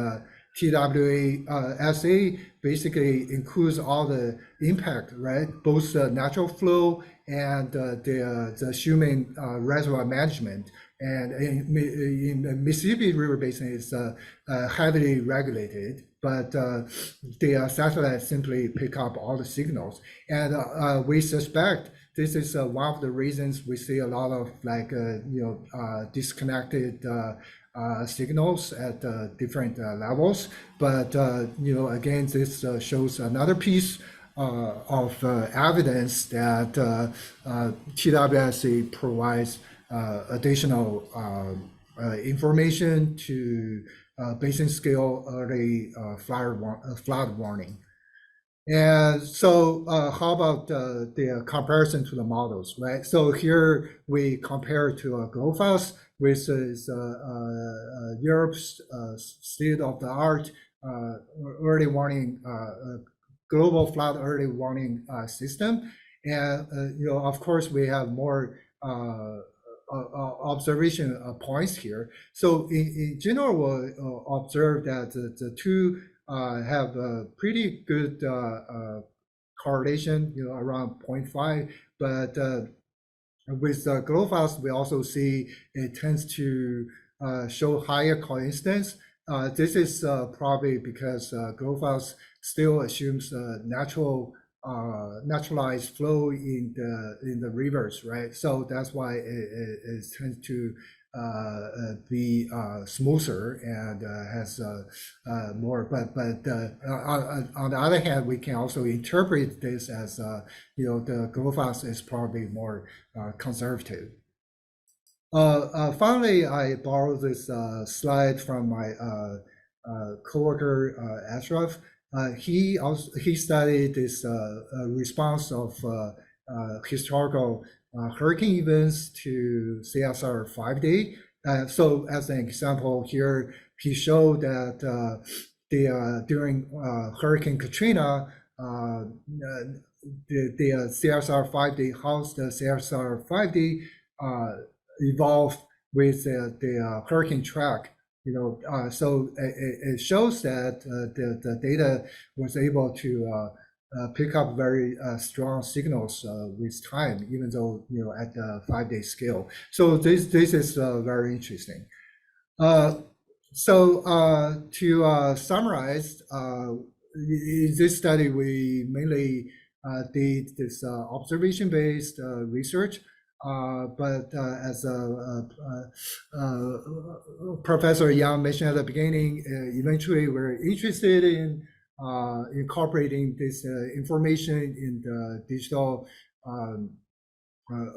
TWA-SA basically includes all the impact, right? Both the natural flow and the human reservoir management. And in the Mississippi River Basin is heavily regulated, but the satellites simply pick up all the signals. And we suspect this is one of the reasons we see a lot of like, disconnected signals at different levels. But, again, this shows another piece of evidence that TWSA provides additional information to basin scale early flood warning. And so how about the comparison to the models, right? So here we compare to GLOPHAS, which is Europe's state-of-the-art early warning, global flood early warning system. And, of course, we have more observation points here. So in general, we'll observe that the two have a pretty good correlation, around 0.5, but with GLOPHAS, we also see it tends to show higher coincidence. This is probably because GLOPHAS still assumes naturalized flow in the rivers, right? So that's why it tends to be smoother and has more. But on the other hand, we can also interpret this as the GLOPHAS is probably more conservative. Finally, I borrowed this slide from my coworker Ashraf. He studied this response of historical hurricane events to CSR 5-day. So as an example here, he showed that during Hurricane Katrina, the CSR 5-day, how the CSR 5-day evolved with the hurricane track. So it shows that the data was able to pick up very strong signals with time, even though at the 5-day scale. So this is very interesting. So to summarize, in this study we mainly did this observation-based research. But as Professor Yang mentioned at the beginning, eventually we're interested in incorporating this information in the digital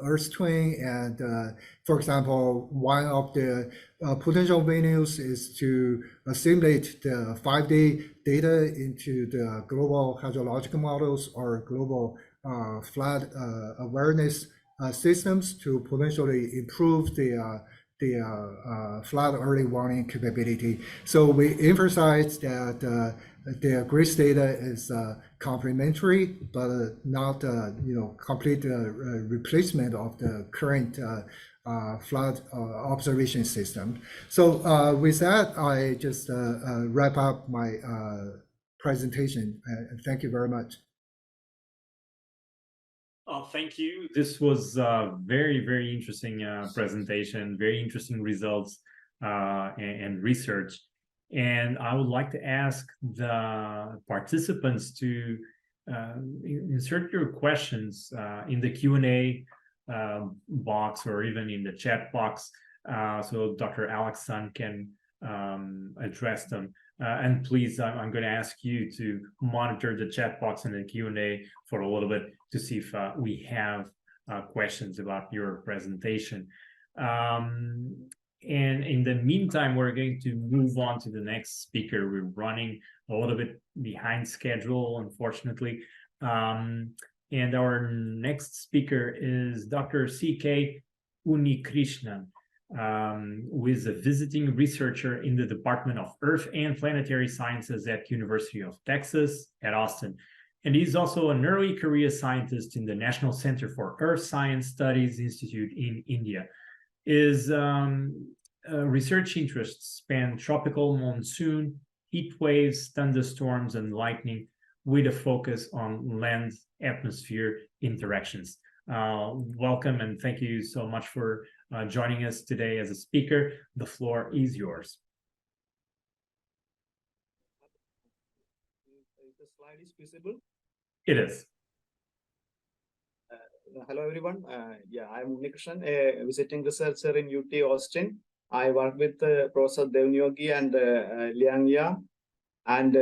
Earth twin. And for example, one of the potential venues is to assimilate the 5-day data into the global hydrological models or global flood awareness systems to potentially improve the flood early warning capability. So we emphasize that the GRIS data is complementary, but not complete replacement of the current flood observation system. So with that, I just wrap up my presentation. Thank you very much.
Oh, thank you. This was a very, very interesting presentation, very interesting results and research. And I would like to ask the participants to insert your questions in the Q&A box or even in the chat box, so Dr. Alex Sun can address them. And please, I'm going to ask you to monitor the chat box and the Q&A for a little bit to see if we have questions about your presentation. And in the meantime, we're going to move on to the next speaker. We're running a little bit behind schedule, unfortunately. And our next speaker is Dr. C.K. Unnikrishnan, who is a visiting researcher in the Department of Earth and Planetary Sciences at University of Texas at Austin. And he's also an early career scientist in the National Center for Earth Science Studies Institute in India. His research interests span tropical monsoon, heat waves, thunderstorms, and lightning, with a focus on land-atmosphere interactions. Welcome and thank you so much for joining us today as a speaker. The floor is yours.
The slide is visible?
It is.
Hello, everyone. Yeah, I'm Unnikrishnan, a visiting researcher in UT Austin. I work with Professor Devnyogi and Liang Yang. And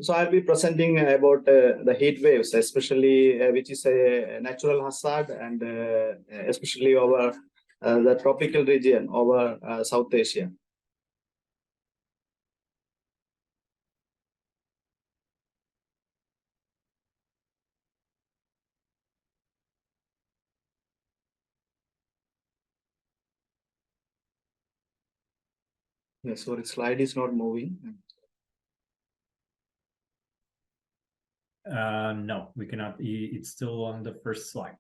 so I'll be presenting about the heat waves, especially which is a natural hazard, and especially over the tropical region over South Asia. Yeah, sorry, slide is not moving.
No, we cannot. It's still on the first slide.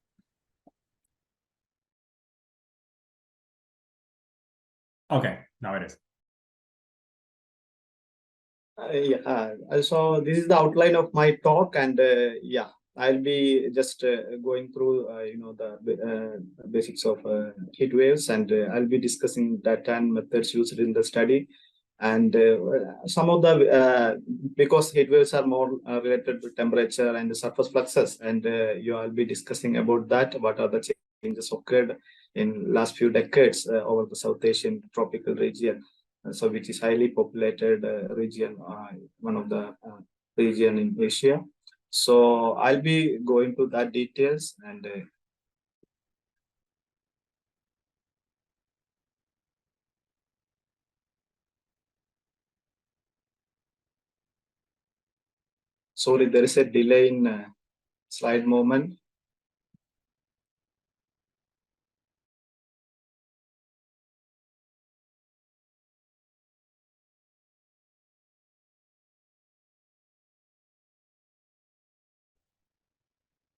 Okay, now it is.
So this is the outline of my talk, and yeah, I'll be just going through the basics of heat waves, and I'll be discussing data and methods used in the study, and some of the because heat waves are more related to temperature and the surface fluxes, and I'll be discussing about that. What are the changes occurred in last few decades over the South Asian tropical region? So which is highly populated region, one of the region in Asia. So I'll be going to that details, and sorry, there is a delay in slide movement.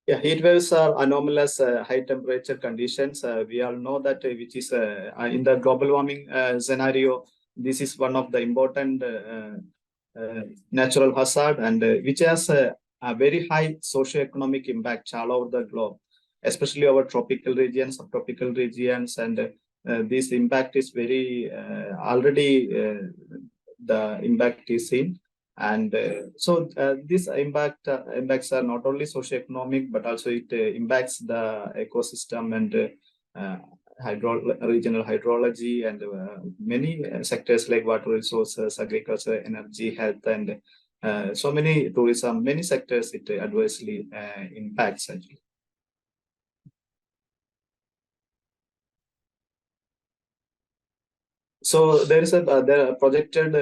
Yeah, heat waves are anomalous high temperature conditions. We all know that which is in the global warming scenario, this is one of the important natural hazard, and which has a very high socio-economic impact all over the globe, especially our tropical regions, subtropical regions, and this impact is very already the impact is seen. And so this impacts are not only socio-economic, but also it impacts the ecosystem and regional hydrology, and many sectors like water resources, agriculture, energy, health, and so many tourism, many sectors it adversely impacts actually. So there is the projected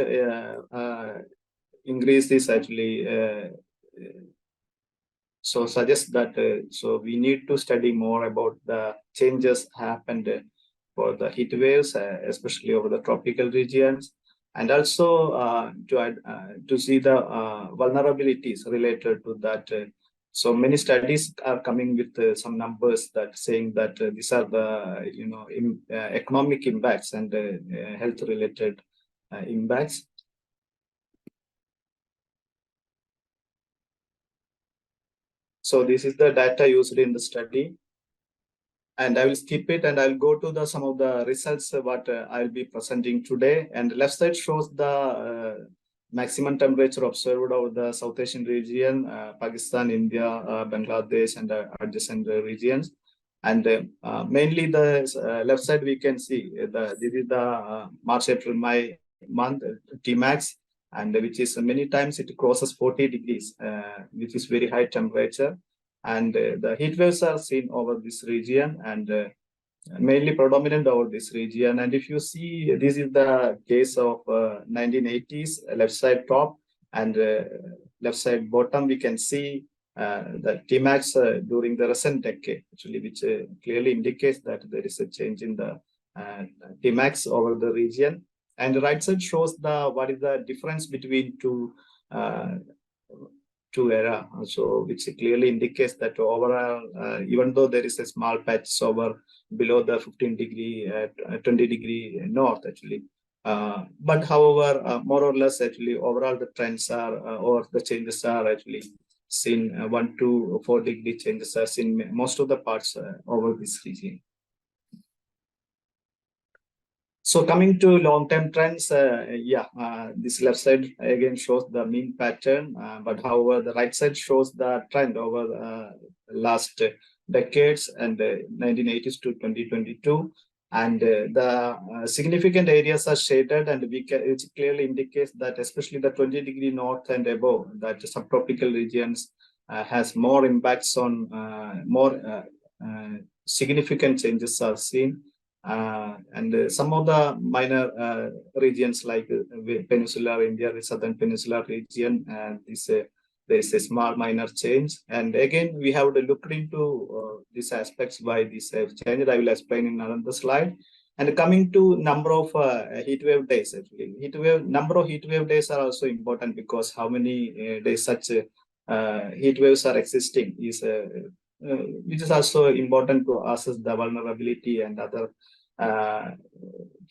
increase is actually so suggests that so we need to study more about the changes happened for the heat waves, especially over the tropical regions, and also to see the vulnerabilities related to that. So many studies are coming with some numbers that saying that these are the economic impacts and health related impacts. So this is the data used in the study. And I will skip it and I'll go to some of the results what I'll be presenting today. And the left side shows the maximum temperature observed over the South Asian region, Pakistan, India, Bangladesh, and adjacent regions. And mainly the left side we can see this is the March, April, May month Tmax, and which is many times it crosses 40 degrees, which is very high temperature. And the heat waves are seen over this region and mainly predominant over this region. And if you see, this is the case of 1980s, left side top and left side bottom, we can see the Tmax during the recent decade, actually, which clearly indicates that there is a change in the Tmax over the region. And the right side shows what is the difference between two era, so which clearly indicates that overall, even though there is a small patch over below the 15 degree, 20 degree north, actually. But however, more or less, actually, overall the trends are, or the changes are actually seen 1 to 4 degree changes are seen most of the parts over this region. So coming to long-term trends, this left side again shows the mean pattern, but however, the right side shows the trend over last decades and 1980s to 2022. And the significant areas are shaded, and it clearly indicates that especially the 20 degree north and above, that subtropical regions has more impacts on more significant changes are seen. And some of the minor regions like peninsular India, the southern peninsular region, there is a small minor change. And again, we have to look into these aspects by this change. I will explain in another slide. And coming to number of heat wave days, actually, number of heat wave days are also important, because how many days such heat waves are existing is which is also important to assess the vulnerability and other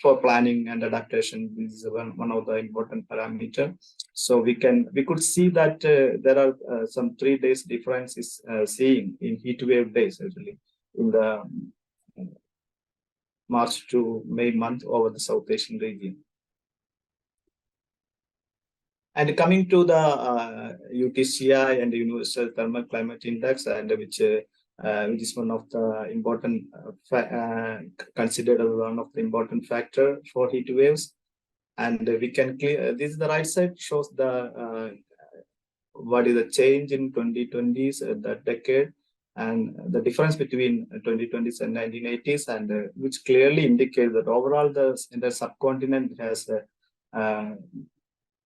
for planning and adaptation. This is one of the important parameter. So we could see that there are some 3 days differences seeing in heat wave days, actually, in the March to May month over the South Asian region. And coming to the UTCI and the Universal Thermal Climate Index, and which is one of the important considered as one of the important factor for heat waves. And we can clear this is the right side shows the what is the change in 2020s that decade, and the difference between 2020s and 1980s, and which clearly indicates that overall the subcontinent has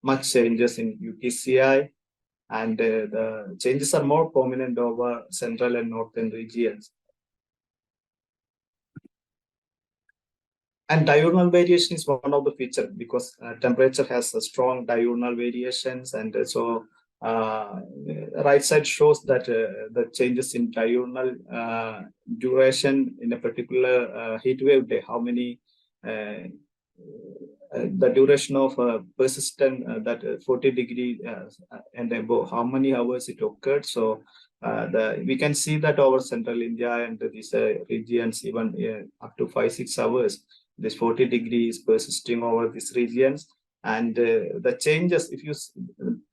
much changes in UTCI, and the changes are more prominent over central and northern regions. And diurnal variation is one of the features, because temperature has a strong diurnal variations, and so right side shows that the changes in diurnal duration in a particular heat wave day, how many the duration of persistent that 40 degree and above, how many hours it occurred. So we can see that over central India and these regions, even up to 5-6 hours, this 40 degrees persisting over these regions. And the changes, if you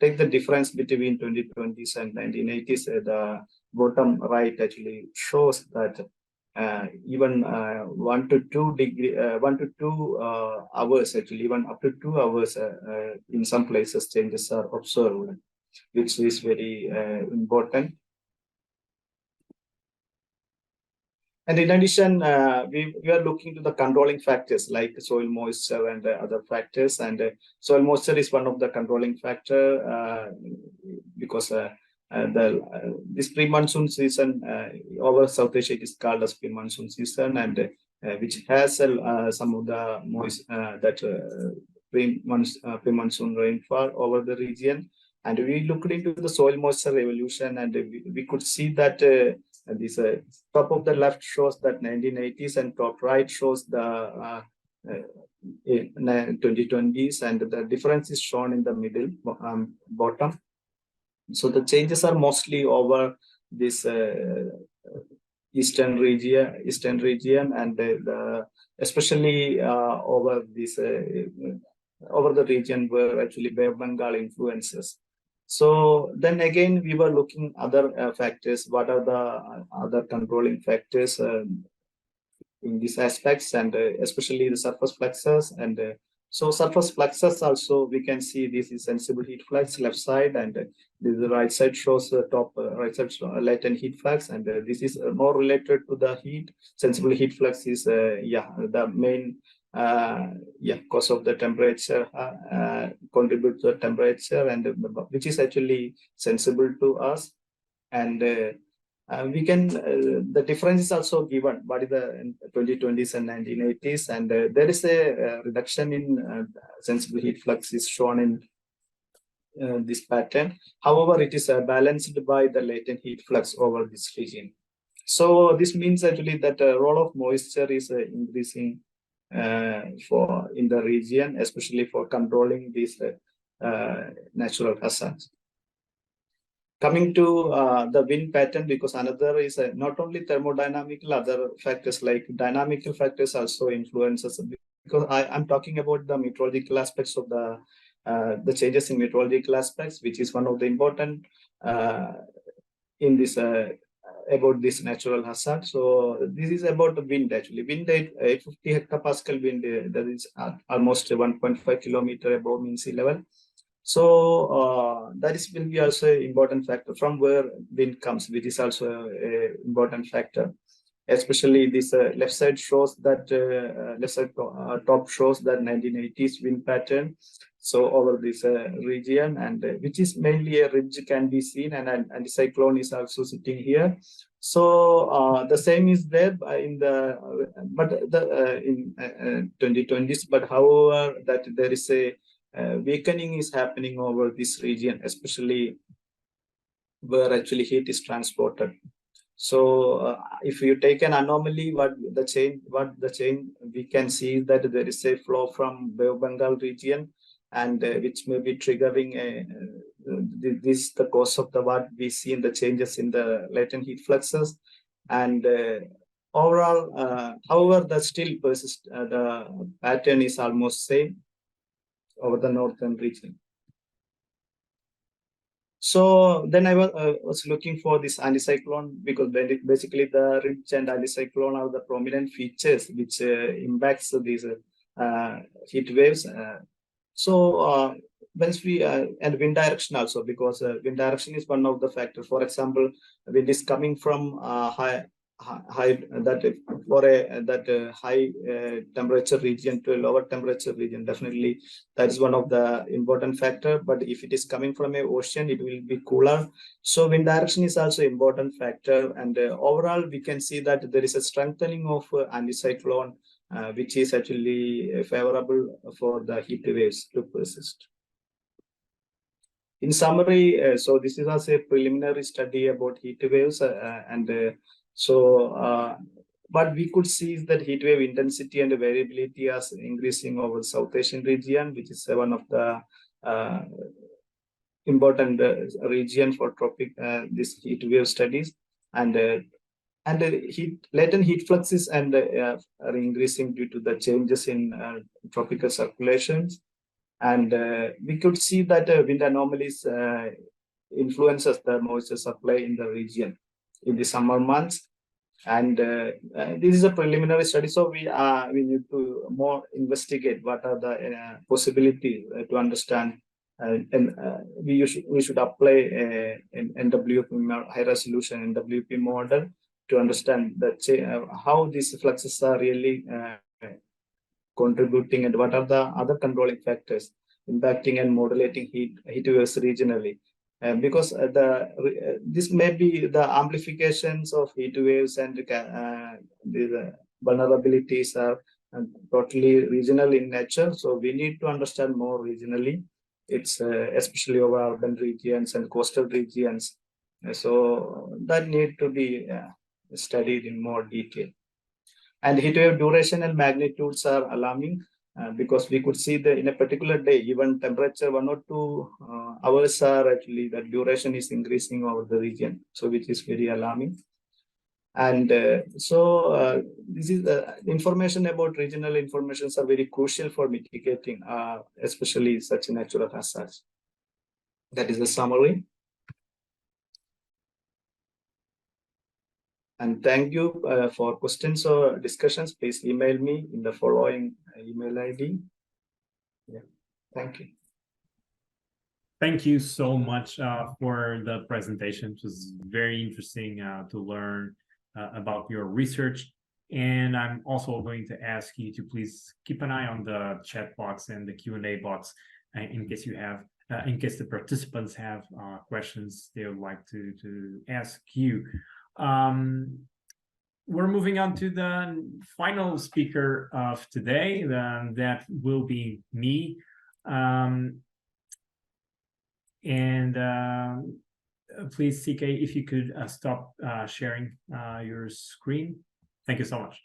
take the difference between 2020s and 1980s, the bottom right actually shows that even 1 to 2 hours, actually, even up to 2 hours, in some places changes are observed, which is very important. And in addition, we are looking to the controlling factors like soil moisture and other factors. And soil moisture is one of the controlling factor, because this pre-monsoon season over South Asia is called as pre-monsoon season, and which has some of the pre-monsoon rainfall over the region. And we looked into the soil moisture evolution, and we could see that this top of the left shows that 1980s, and top right shows the 2020s, and the difference is shown in the middle bottom. So the changes are mostly over this eastern region, and especially over this over the region where actually Bay of Bengal influences. So then again, we were looking other factors. What are the other controlling factors in these aspects, and especially the surface fluxes. And so surface fluxes also, we can see this is sensible heat flux left side, and the right side shows the top right side latent heat flux, and this is more related to the heat. Sensible heat flux is the main cause of the temperature, contribute to the temperature, and which is actually sensible to us. And we can the difference is also given. What is the 2020s and 1980s, and there is a reduction in sensible heat flux is shown in this pattern. However, it is balanced by the latent heat flux over this region. So this means actually that the role of moisture is increasing for in the region, especially for controlling these natural hazards. Coming to the wind pattern, because another is not only thermodynamical, other factors like dynamical factors also influences. Because I'm talking about the meteorological aspects of the changes in meteorological aspects, which is one of the important in this about this natural hazard. So this is about the wind actually. Wind 850 hectopascal wind, that is almost 1.5 kilometer above mean sea level. So that is will be also an important factor from where wind comes, which is also an important factor. Especially this left side shows that left side top shows that 1980s wind pattern. So over this region, and which is mainly a ridge can be seen, and an anticyclone is also sitting here. So the same is there in the in 2020s. But however, that there is a weakening is happening over this region, especially where actually heat is transported. So if you take an anomaly, what the change we can see that there is a flow from Bay of Bengal region, and which may be triggering this the cause of the what we see in the changes in the latent heat fluxes. And overall, however, the still persist the pattern is almost same over the northern region. So then I was looking for this anticyclone, because basically the ridge and anticyclone are the prominent features which impacts these heat waves. So once we and wind direction also, because wind direction is one of the factors. For example, wind is coming from high temperature region to a lower temperature region. Definitely that is one of the important factor. But if it is coming from a ocean, it will be cooler. So wind direction is also important factor. And overall, we can see that there is a strengthening of anticyclone, which is actually favorable for the heat waves to persist. In summary, so this is also a preliminary study about heat waves, what we could see is that heat wave intensity and variability is increasing over South Asian region, which is one of the important region for tropic this heat wave studies. And latent heat fluxes and are increasing due to the changes in tropical circulations. And we could see that wind anomalies influences the moisture supply in the region in the summer months. And this is a preliminary study, so we need to more investigate what are the possibilities to understand, and we should apply an NWP high resolution NWP model to understand that how these fluxes are really contributing, and what are the other controlling factors impacting and modulating heat waves regionally. Because this may be the amplifications of heat waves, and the vulnerabilities are totally regional in nature. So we need to understand more regionally. It's especially over urban regions and coastal regions. So that need to be studied in more detail. And heat wave duration and magnitudes are alarming. because we could see that in a particular day, even temperature 1 or 2 hours are actually, the duration is increasing over the region, so which is very alarming. And this is information about regional informations are very crucial for mitigating, especially such natural hazards. That is the summary. And thank you for questions or discussions. Please email me in the following email ID. Yeah, thank you.
Thank you so much for the presentation. It was very interesting to learn about your research. And I'm also going to ask you to please keep an eye on the chat box and the Q&A box in case you have, in case the participants have questions they would like to ask you. We're moving on to the final speaker of today. That will be me. Please, CK, if you could stop sharing your screen. Thank you so much.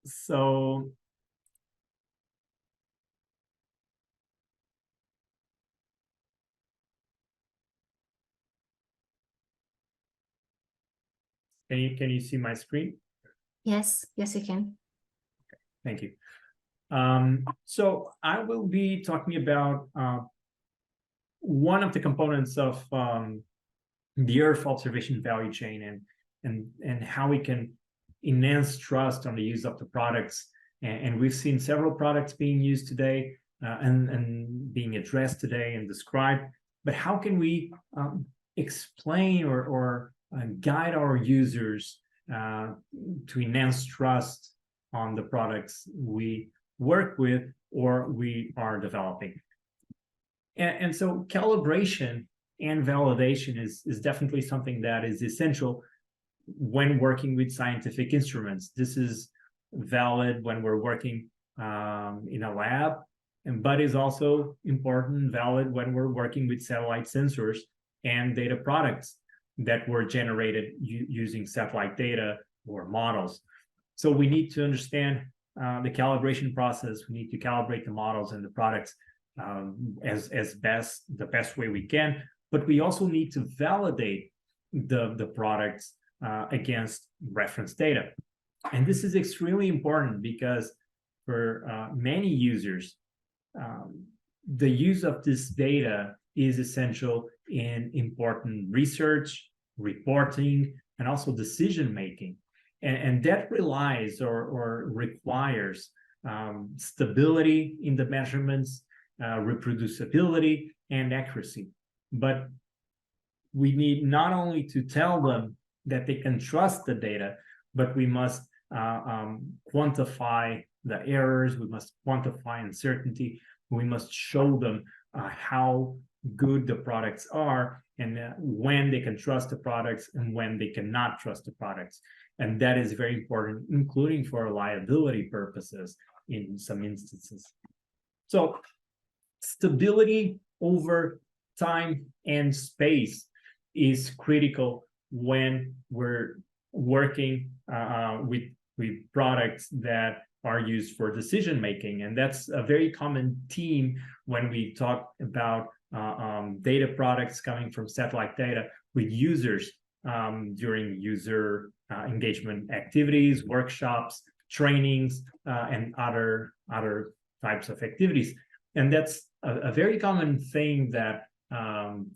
So, can you see my screen?
Yes, yes, you can.
Okay, thank you. So I will be talking about one of the components of the Earth observation value chain and how we can enhance trust on the use of the products. And we've seen several products being used today and being addressed today and described. But how can we explain or guide our users to enhance trust on the products we work with or we are developing? And so calibration and validation is definitely something that is essential when working with scientific instruments. This is valid when we're working in a lab, but is also important, valid when we're working with satellite sensors and data products that were generated using satellite data or models. So we need to understand the calibration process. We need to calibrate the models and the products as the best way we can, but we also need to validate the products against reference data. And this is extremely important because for many users, the use of this data is essential in important research, reporting, and also decision making. And that relies or requires stability in the measurements, reproducibility, and accuracy. But we need not only to tell them that they can trust the data, but we must quantify the errors, we must quantify uncertainty, we must show them how good the products are and when they can trust the products and when they cannot trust the products. And that is very important, including for reliability purposes in some instances. So stability over time and space is critical when we're working with products that are used for decision making. And that's a very common theme when we talk about data products coming from satellite data with users during user engagement activities, workshops, trainings, and other types of activities. And that's a very common thing that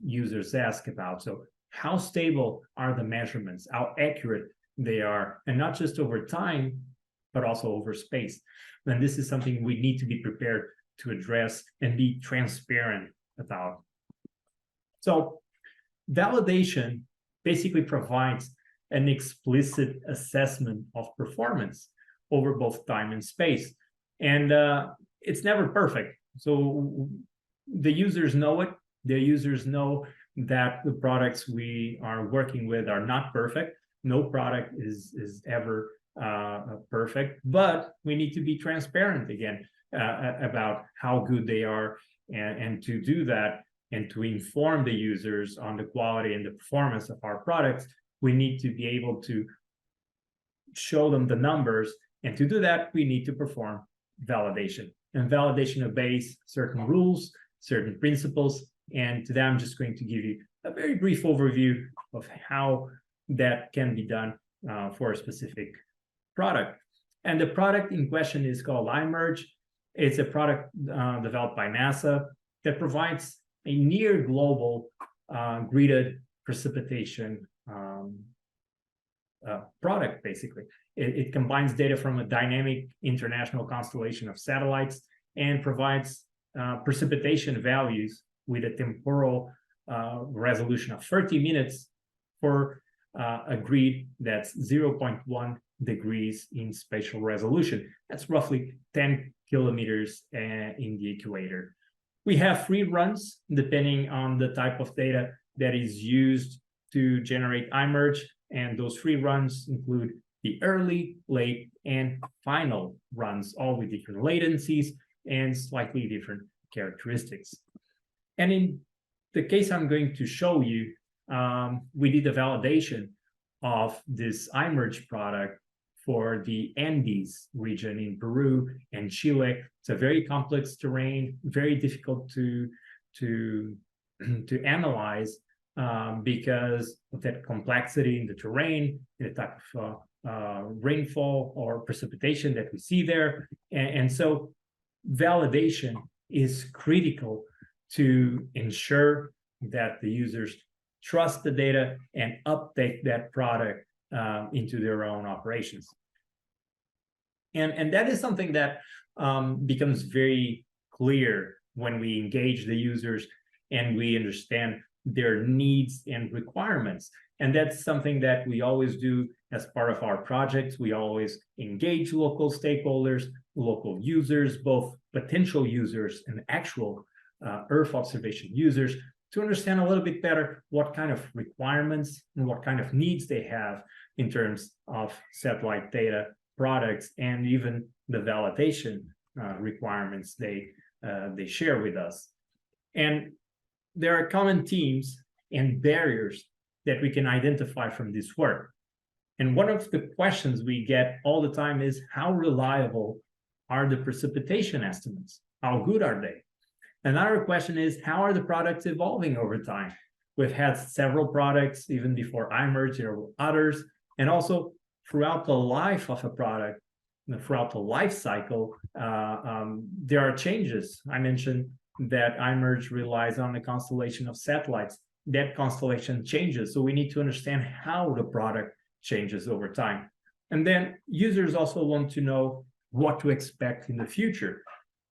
users ask about. So how stable are the measurements, how accurate they are, and not just over time, but also over space. And this is something we need to be prepared to address and be transparent about. So validation basically provides an explicit assessment of performance over both time and space. And it's never perfect. So the users know it. The users know that the products we are working with are not perfect. No product is ever perfect, but we need to be transparent again about how good they are, and to do that and to inform the users on the quality and the performance of our products, we need to be able to show them the numbers And to do that, we need to perform validation. And validation obeys certain rules, certain principles. And today I'm just going to give you a very brief overview of how that can be done for a specific product. And the product in question is called iMerge. It's a product developed by NASA that provides a near global gridded precipitation product, basically. It combines data from a dynamic international constellation of satellites and provides precipitation values with a temporal resolution of 30 minutes for a grid that's 0.1 degrees in spatial resolution. That's roughly 10 kilometers in the equator. We have free runs depending on the type of data that is used to generate iMerge, and those free runs include the early, late, and final runs, all with different latencies and slightly different characteristics. And in the case I'm going to show you, we did a validation of this iMerge product for the Andes region in Peru and Chile. It's a very complex terrain, very difficult to analyze because of that complexity in the terrain, the type of rainfall or precipitation that we see there. And so validation is critical to ensure that the users trust the data and update that product into their own operations. And that is something that becomes very clear when we engage the users and we understand their needs and requirements. And that's something that we always do as part of our projects. We always engage local stakeholders, local users, both potential users and actual Earth observation users, to understand a little bit better what kind of requirements and what kind of needs they have in terms of satellite data products and even the validation requirements they share with us. And there are common themes and barriers that we can identify from this work. And one of the questions we get all the time is, how reliable are the precipitation estimates? How good are they? Another question is, how are the products evolving over time? We've had several products even before iMerge, there were others, and also throughout the life of a product, throughout the life cycle, there are changes. I mentioned that iMerge relies on a constellation of satellites. That constellation changes, so we need to understand how the product changes over time. And then users also want to know what to expect in the future,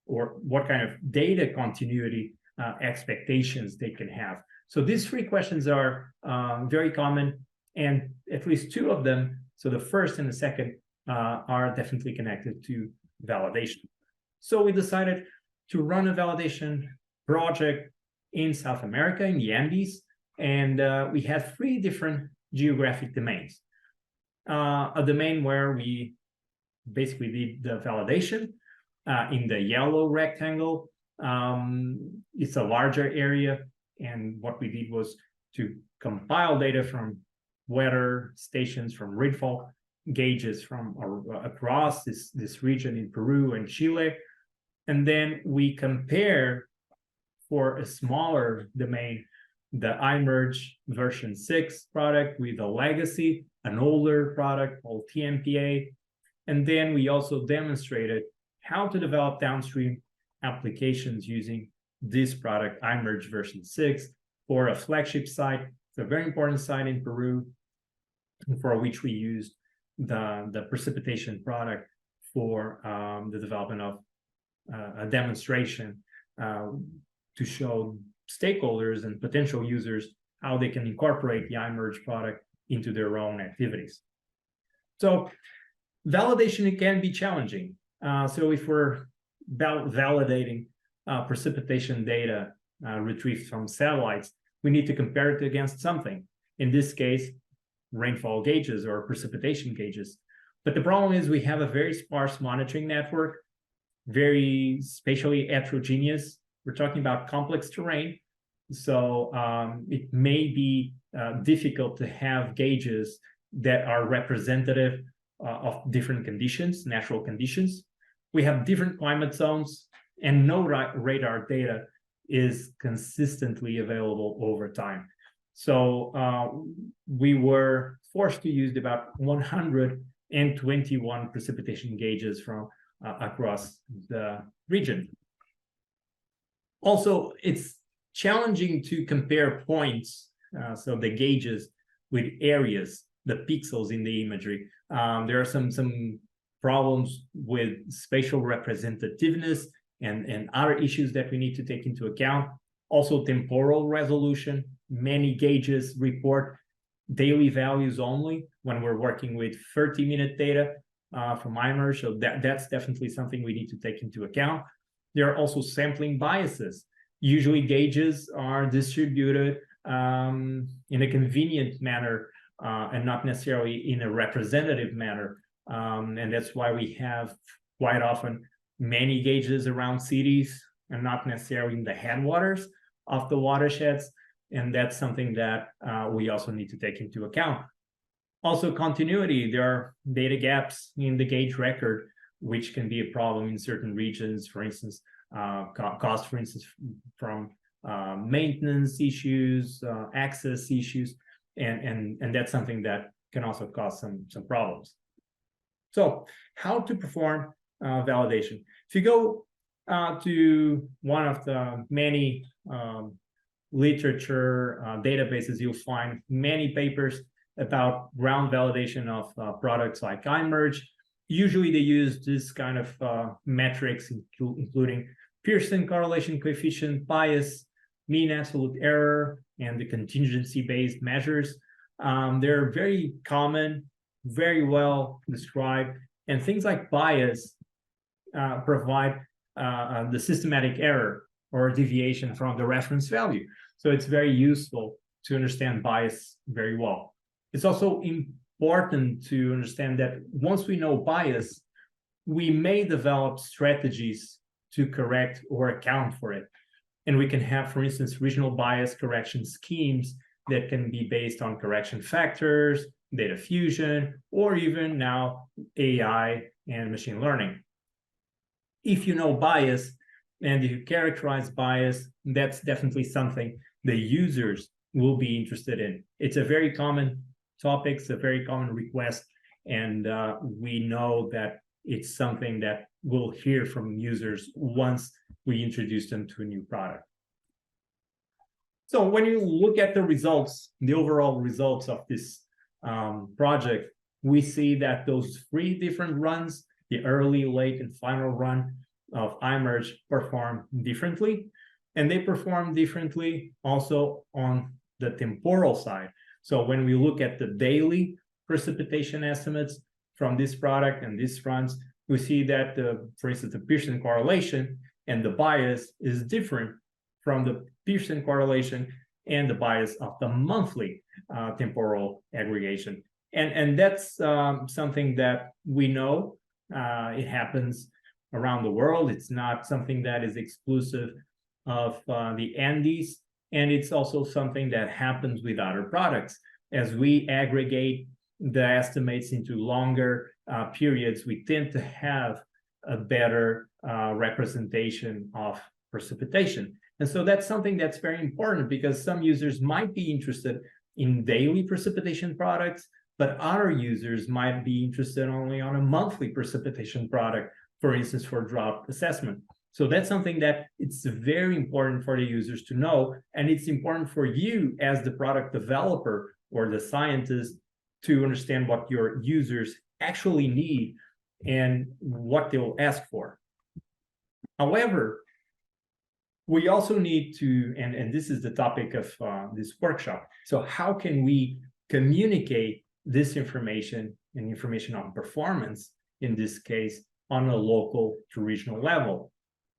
or what kind of data continuity expectations they can have. So these three questions are very common, and at least two of them, so the first and the second, are definitely connected to validation. So we decided to run a validation project in South America, in the Andes, and we had three different geographic domains. A domain where we basically did the validation in the yellow rectangle. It's a larger area, and what we did was to compile data from weather stations, from rainfall gauges from across this region in Peru and Chile. And then we compare for a smaller domain the iMerge version 6 product with a legacy, an older product called TMPA. And then we also demonstrated how to develop downstream applications using this product, iMerge version 6, for a flagship site. It's a very important site in Peru, for which we used the precipitation product for the development of a demonstration to show stakeholders and potential users how they can incorporate the iMerge product into their own activities. So validation can be challenging. So if we're validating precipitation data retrieved from satellites, we need to compare it against something. In this case, rainfall gauges or precipitation gauges. But the problem is we have a very sparse monitoring network, very spatially heterogeneous. We're talking about complex terrain. So it may be difficult to have gauges that are representative of different conditions, natural conditions. We have different climate zones, and no radar data is consistently available over time. So we were forced to use about 121 precipitation gauges from across the region. Also, it's challenging to compare points, so the gauges, with areas, the pixels in the imagery. There are some problems with spatial representativeness and other issues that we need to take into account. Also, temporal resolution. Many gauges report daily values only when we're working with 30-minute data from IMERGE, so that's definitely something we need to take into account. There are also sampling biases. Usually gauges are distributed in a convenient manner and not necessarily in a representative manner. And that's why we have quite often many gauges around cities and not necessarily in the headwaters of the watersheds. And that's something that we also need to take into account. Also, continuity. There are data gaps in the gauge record, which can be a problem in certain regions. For instance, cost, for instance, from maintenance issues, access issues, and that's something that can also cause some problems. So, how to perform validation? If you go to one of the many literature databases, you'll find many papers about ground validation of products like IMERGE. Usually they use this kind of metrics, including Pearson correlation coefficient, bias, mean absolute error, and the contingency-based measures. They're very common, very well described, and things like bias provide the systematic error or deviation from the reference value. So it's very useful to understand bias very well. It's also important to understand that once we know bias, we may develop strategies to correct or account for it. And we can have, for instance, regional bias correction schemes that can be based on correction factors, data fusion, or even now AI and machine learning. If you know bias and you characterize bias, that's definitely something the users will be interested in. It's a very common topic, it's a very common request, and we know that it's something that we'll hear from users once we introduce them to a new product. So when you look at the results, the overall results of this project, we see that those 3 different runs, the early, late, and final run of IMERGE, perform differently. And they perform differently also on the temporal side. So when we look at the daily precipitation estimates from this product and these runs, we see that, for instance, the Pearson correlation and the bias is different from the Pearson correlation and the bias of the monthly temporal aggregation. And that's something that we know it happens around the world. It's not something that is exclusive of the Andes, and it's also something that happens with other products. As we aggregate the estimates into longer periods, we tend to have a better representation of precipitation. And so that's something that's very important, because some users might be interested in daily precipitation products, but other users might be interested only on a monthly precipitation product, for instance, for drought assessment. So that's something that it's very important for the users to know, and it's important for you as the product developer or the scientist to understand what your users actually need and what they'll ask for. However, we also need to, and this is the topic of this workshop, so how can we communicate this information and information on performance, in this case, on a local to regional level?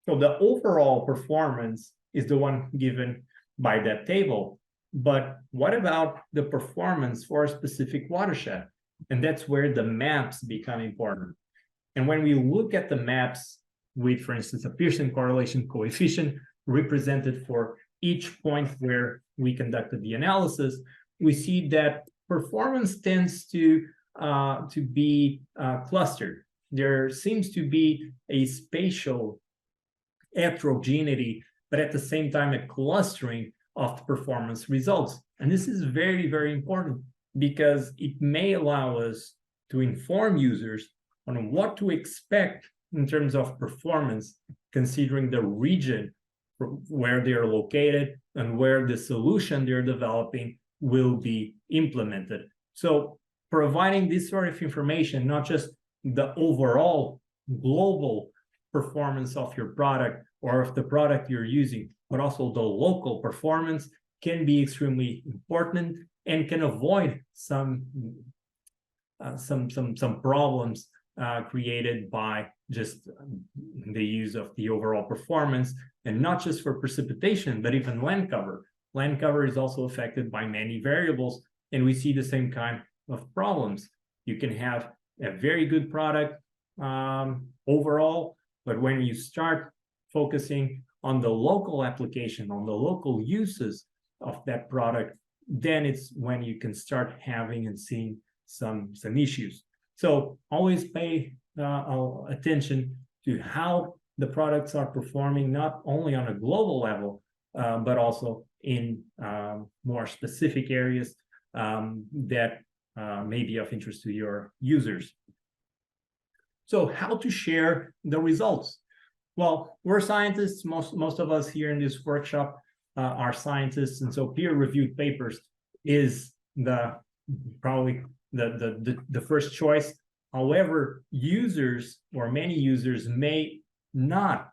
So the overall performance is the one given by that table. But what about the performance for a specific watershed? And that's where the maps become important. And when we look at the maps with, for instance, a Pearson correlation coefficient represented for each point where we conducted the analysis, we see that performance tends to to be clustered. There seems to be a spatial heterogeneity, but at the same time a clustering of performance results. And this is very, very important because it may allow us to inform users on what to expect in terms of performance, considering the region where they are located and where the solution they're developing will be implemented. So providing this sort of information, not just the overall global performance of your product or of the product you're using, but also the local performance, can be extremely important and can avoid some problems created by just the use of the overall performance, and not just for precipitation, but even land cover. Land cover is also affected by many variables, and we see the same kind of problems. You can have a very good product overall, but when you start focusing on the local application, on the local uses of that product, then it's when you can start having and seeing some issues. So always pay attention to how the products are performing, not only on a global level, but also in more specific areas that may be of interest to your users. So how to share the results? Well, we're scientists. Most of us here in this workshop are scientists, and so peer-reviewed papers is probably the first choice. However, users or many users may not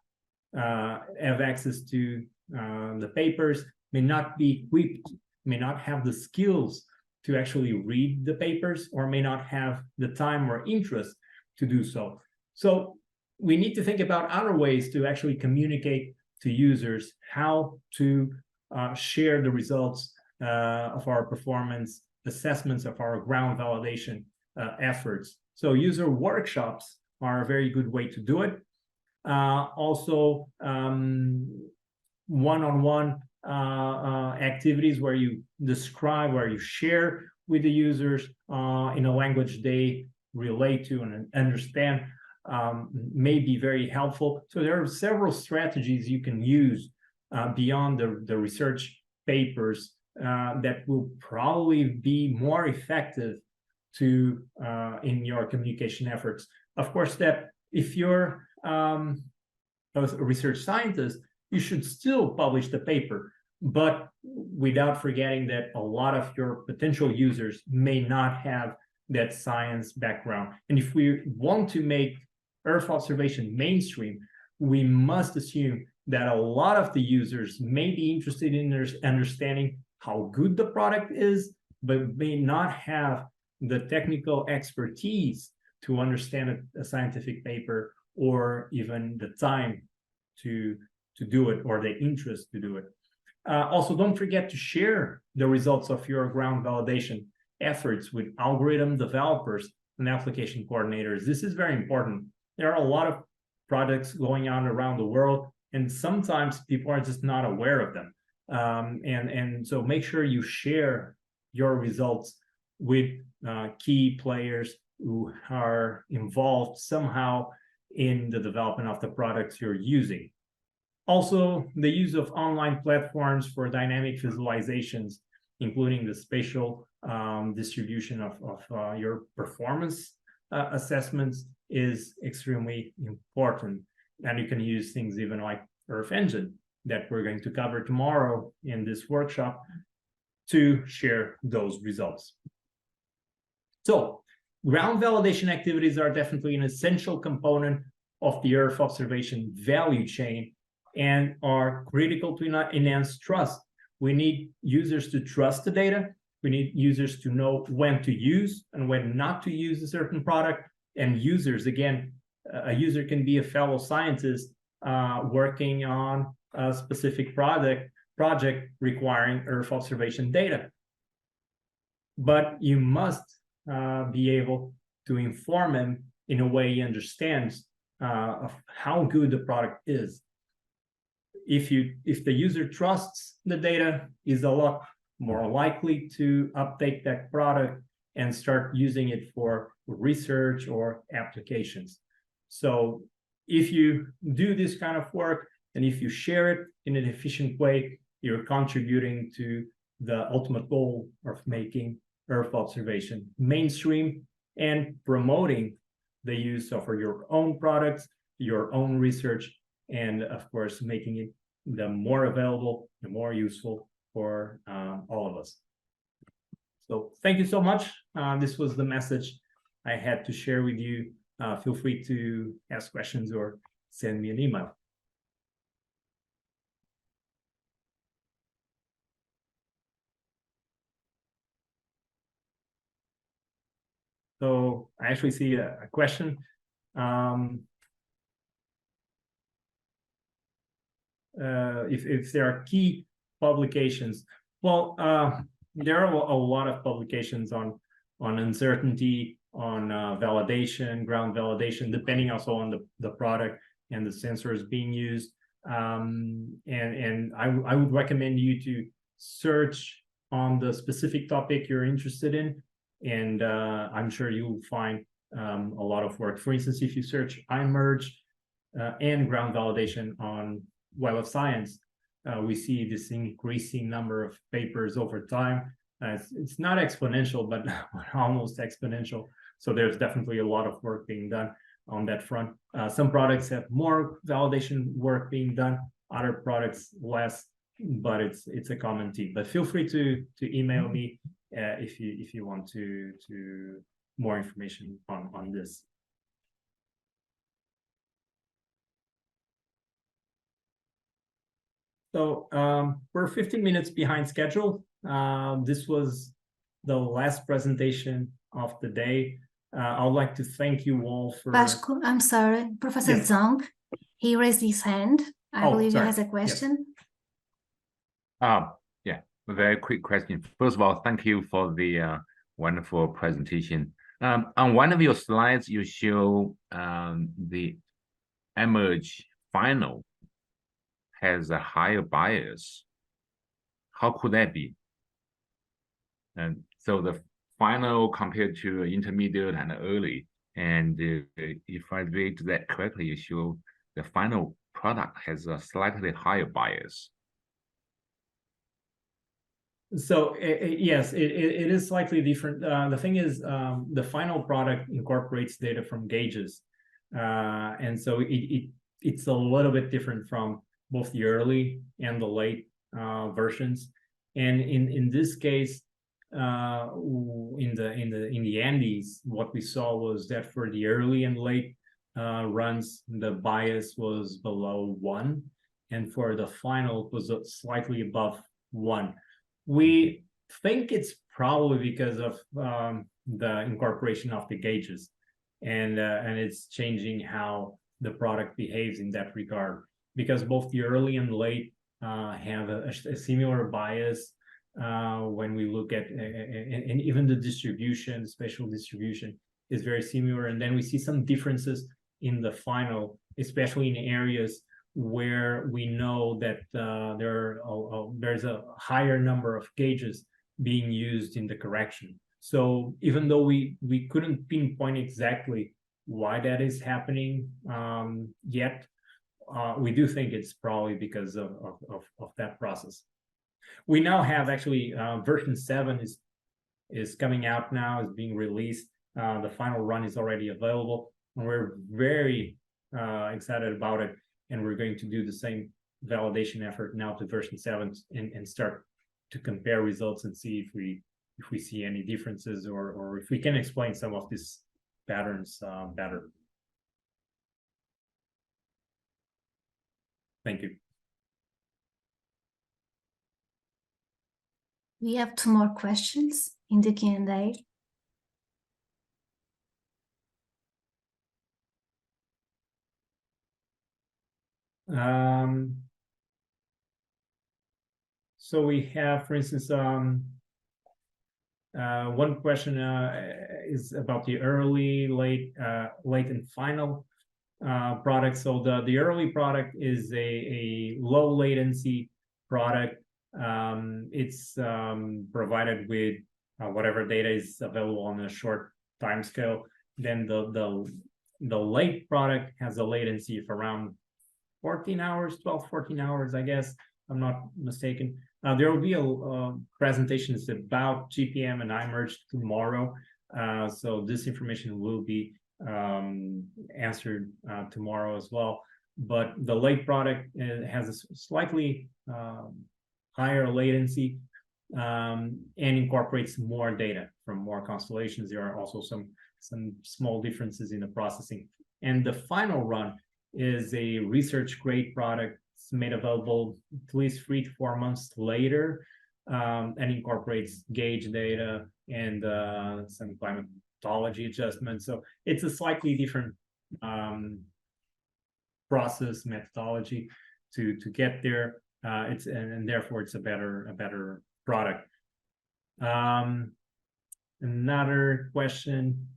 have access to the papers, may not be equipped, may not have the skills to actually read the papers, or may not have the time or interest to do so. So we need to think about other ways to actually communicate to users how to share the results of our performance assessments, of our ground validation efforts. So user workshops are a very good way to do it. Also, one-on-one activities where you describe, where you share with the users in a language they relate to and understand may be very helpful. So there are several strategies you can use beyond the research papers that will probably be more effective to in your communication efforts. Of course, that if you're a research scientist, you should still publish the paper, but without forgetting that a lot of your potential users may not have that science background. And if we want to make Earth observation mainstream, we must assume that a lot of the users may be interested in understanding how good the product is, but may not have the technical expertise to understand a scientific paper, or even the time to do it, or the interest to do it. Also, don't forget to share the results of your ground validation efforts with algorithm developers and application coordinators. This is very important. There are a lot of projects going on around the world, and sometimes people are just not aware of them. And so make sure you share your results with key players who are involved somehow in the development of the products you're using. Also, the use of online platforms for dynamic visualizations, including the spatial distribution of your performance assessments, is extremely important. And you can use things even like Earth Engine that we're going to cover tomorrow in this workshop to share those results. So ground validation activities are definitely an essential component of the Earth observation value chain and are critical to enhance trust. We need users to trust the data. We need users to know when to use and when not to use a certain product. And users, again, a user can be a fellow scientist working on a specific project requiring Earth observation data. But you must be able to inform him in a way he understands of how good the product is. If the user trusts the data, is a lot more likely to update that product and start using it for research or applications. So if you do this kind of work, and if you share it in an efficient way, you're contributing to the ultimate goal of making Earth observation mainstream and promoting the use of your own products, your own research, and of course, making it the more available, the more useful for all of us. So thank you so much. This was the message I had to share with you. Feel free to ask questions or send me an email. So I actually see a question. If there are key publications, well, there are a lot of publications on uncertainty, on validation, ground validation, depending also on the product and the sensors being used. And I would recommend you to search on the specific topic you're interested in, and I'm sure you'll find a lot of work. For instance, if you search iMerge and ground validation on Web of Science, we see this increasing number of papers over time. It's not exponential, but almost exponential. So there's definitely a lot of work being done on that front. Some products have more validation work being done, other products less, but it's a common theme. But feel free to email me if you want to more information on this. So we're 15 minutes behind schedule. This was the last presentation of the day. I would like to thank you all for...
Vasco, I'm sorry, Professor
Yes.
Zong, he raised his hand. I believe
sorry.
he has a question.
Yeah, a very quick question. First of all, thank you for the wonderful presentation. On one of your slides, you show the image final has a higher bias. How could that be? And so the final compared to intermediate and early, and if I read that correctly, you show the final product has a slightly higher bias.
So yes, it is slightly different. The thing is, the final product incorporates data from gauges, and so it's a little bit different from both the early and the late versions. And in this case, in the Andes, what we saw was that for the early and late runs, the bias was below 1, and for the final it was slightly above 1. We think it's probably because of the incorporation of the gauges, and it's changing how the product behaves in that regard, because both the early and late have a similar bias when we look at, and even the distribution, spatial distribution is very similar. And then we see some differences in the final, especially in areas where we know that there's a higher number of gauges being used in the correction. So even though we couldn't pinpoint exactly why that is happening yet, we do think it's probably because of that process. We now have actually version 7 is coming out now, is being released. The final run is already available, and we're very excited about it. And we're going to do the same validation effort now to version 7 and start to compare results and see if we see any differences or if we can explain some of these patterns better. Thank you.
We have 2 more questions in the Q&A.
So we have, for instance, one question is about the early, late, and final product. So the early product is a low latency product. It's provided with whatever data is available on a short time scale. Then the late product has a latency of around 14 hours, 12, 14 hours, I guess, I'm not mistaken. There will be a presentations about GPM and iMerge tomorrow. So this information will be answered tomorrow as well. But the late product has a slightly higher latency and incorporates more data from more constellations. There are also some small differences in the processing. And the final run is a research grade product. It's made available at least 3 to 4 months later, and incorporates gauge data and some climatology adjustments. So it's a slightly different process methodology to get there. And therefore it's a better product. Another question.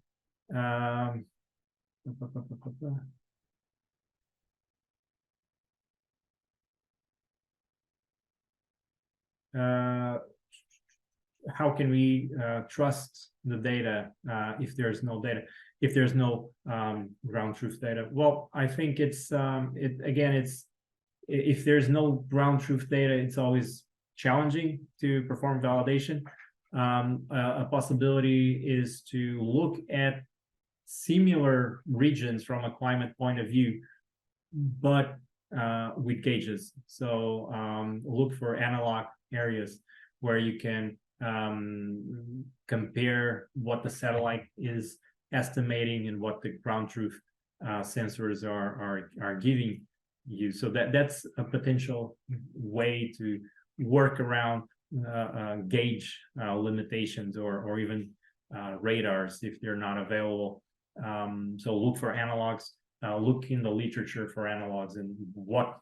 How can we trust the data if there's no data, if there's no ground truth data? Well, I think it's if there's no ground truth data, it's always challenging to perform validation. A possibility is to look at similar regions from a climate point of view, but with gauges. So look for analog areas where you can compare what the satellite is estimating and what the ground truth sensors are giving you. So that's a potential way to work around gauge limitations or even radars if they're not available. So look for analogs. Look in the literature for analogs and what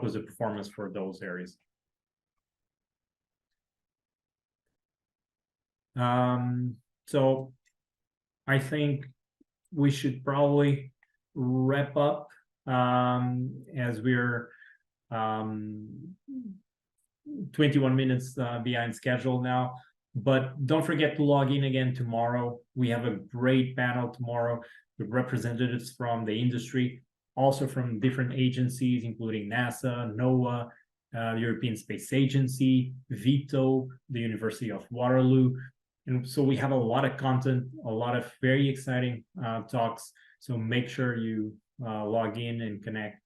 was the performance for those areas. So I think we should probably wrap up as we're 21 minutes behind schedule now. But don't forget to log in again tomorrow. We have a great panel tomorrow with representatives from the industry, also from different agencies, including NASA, NOAA, the European Space Agency, VITO, the University of Waterloo. And so we have a lot of content, a lot of very exciting talks. So make sure you log in and connect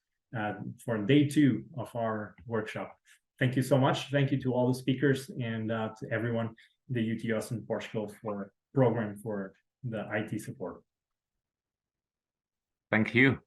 for day 2 of our workshop. Thank you so much. Thank you to all the speakers and to everyone in the UT Austin Portugal for program for the IT support.
Thank you.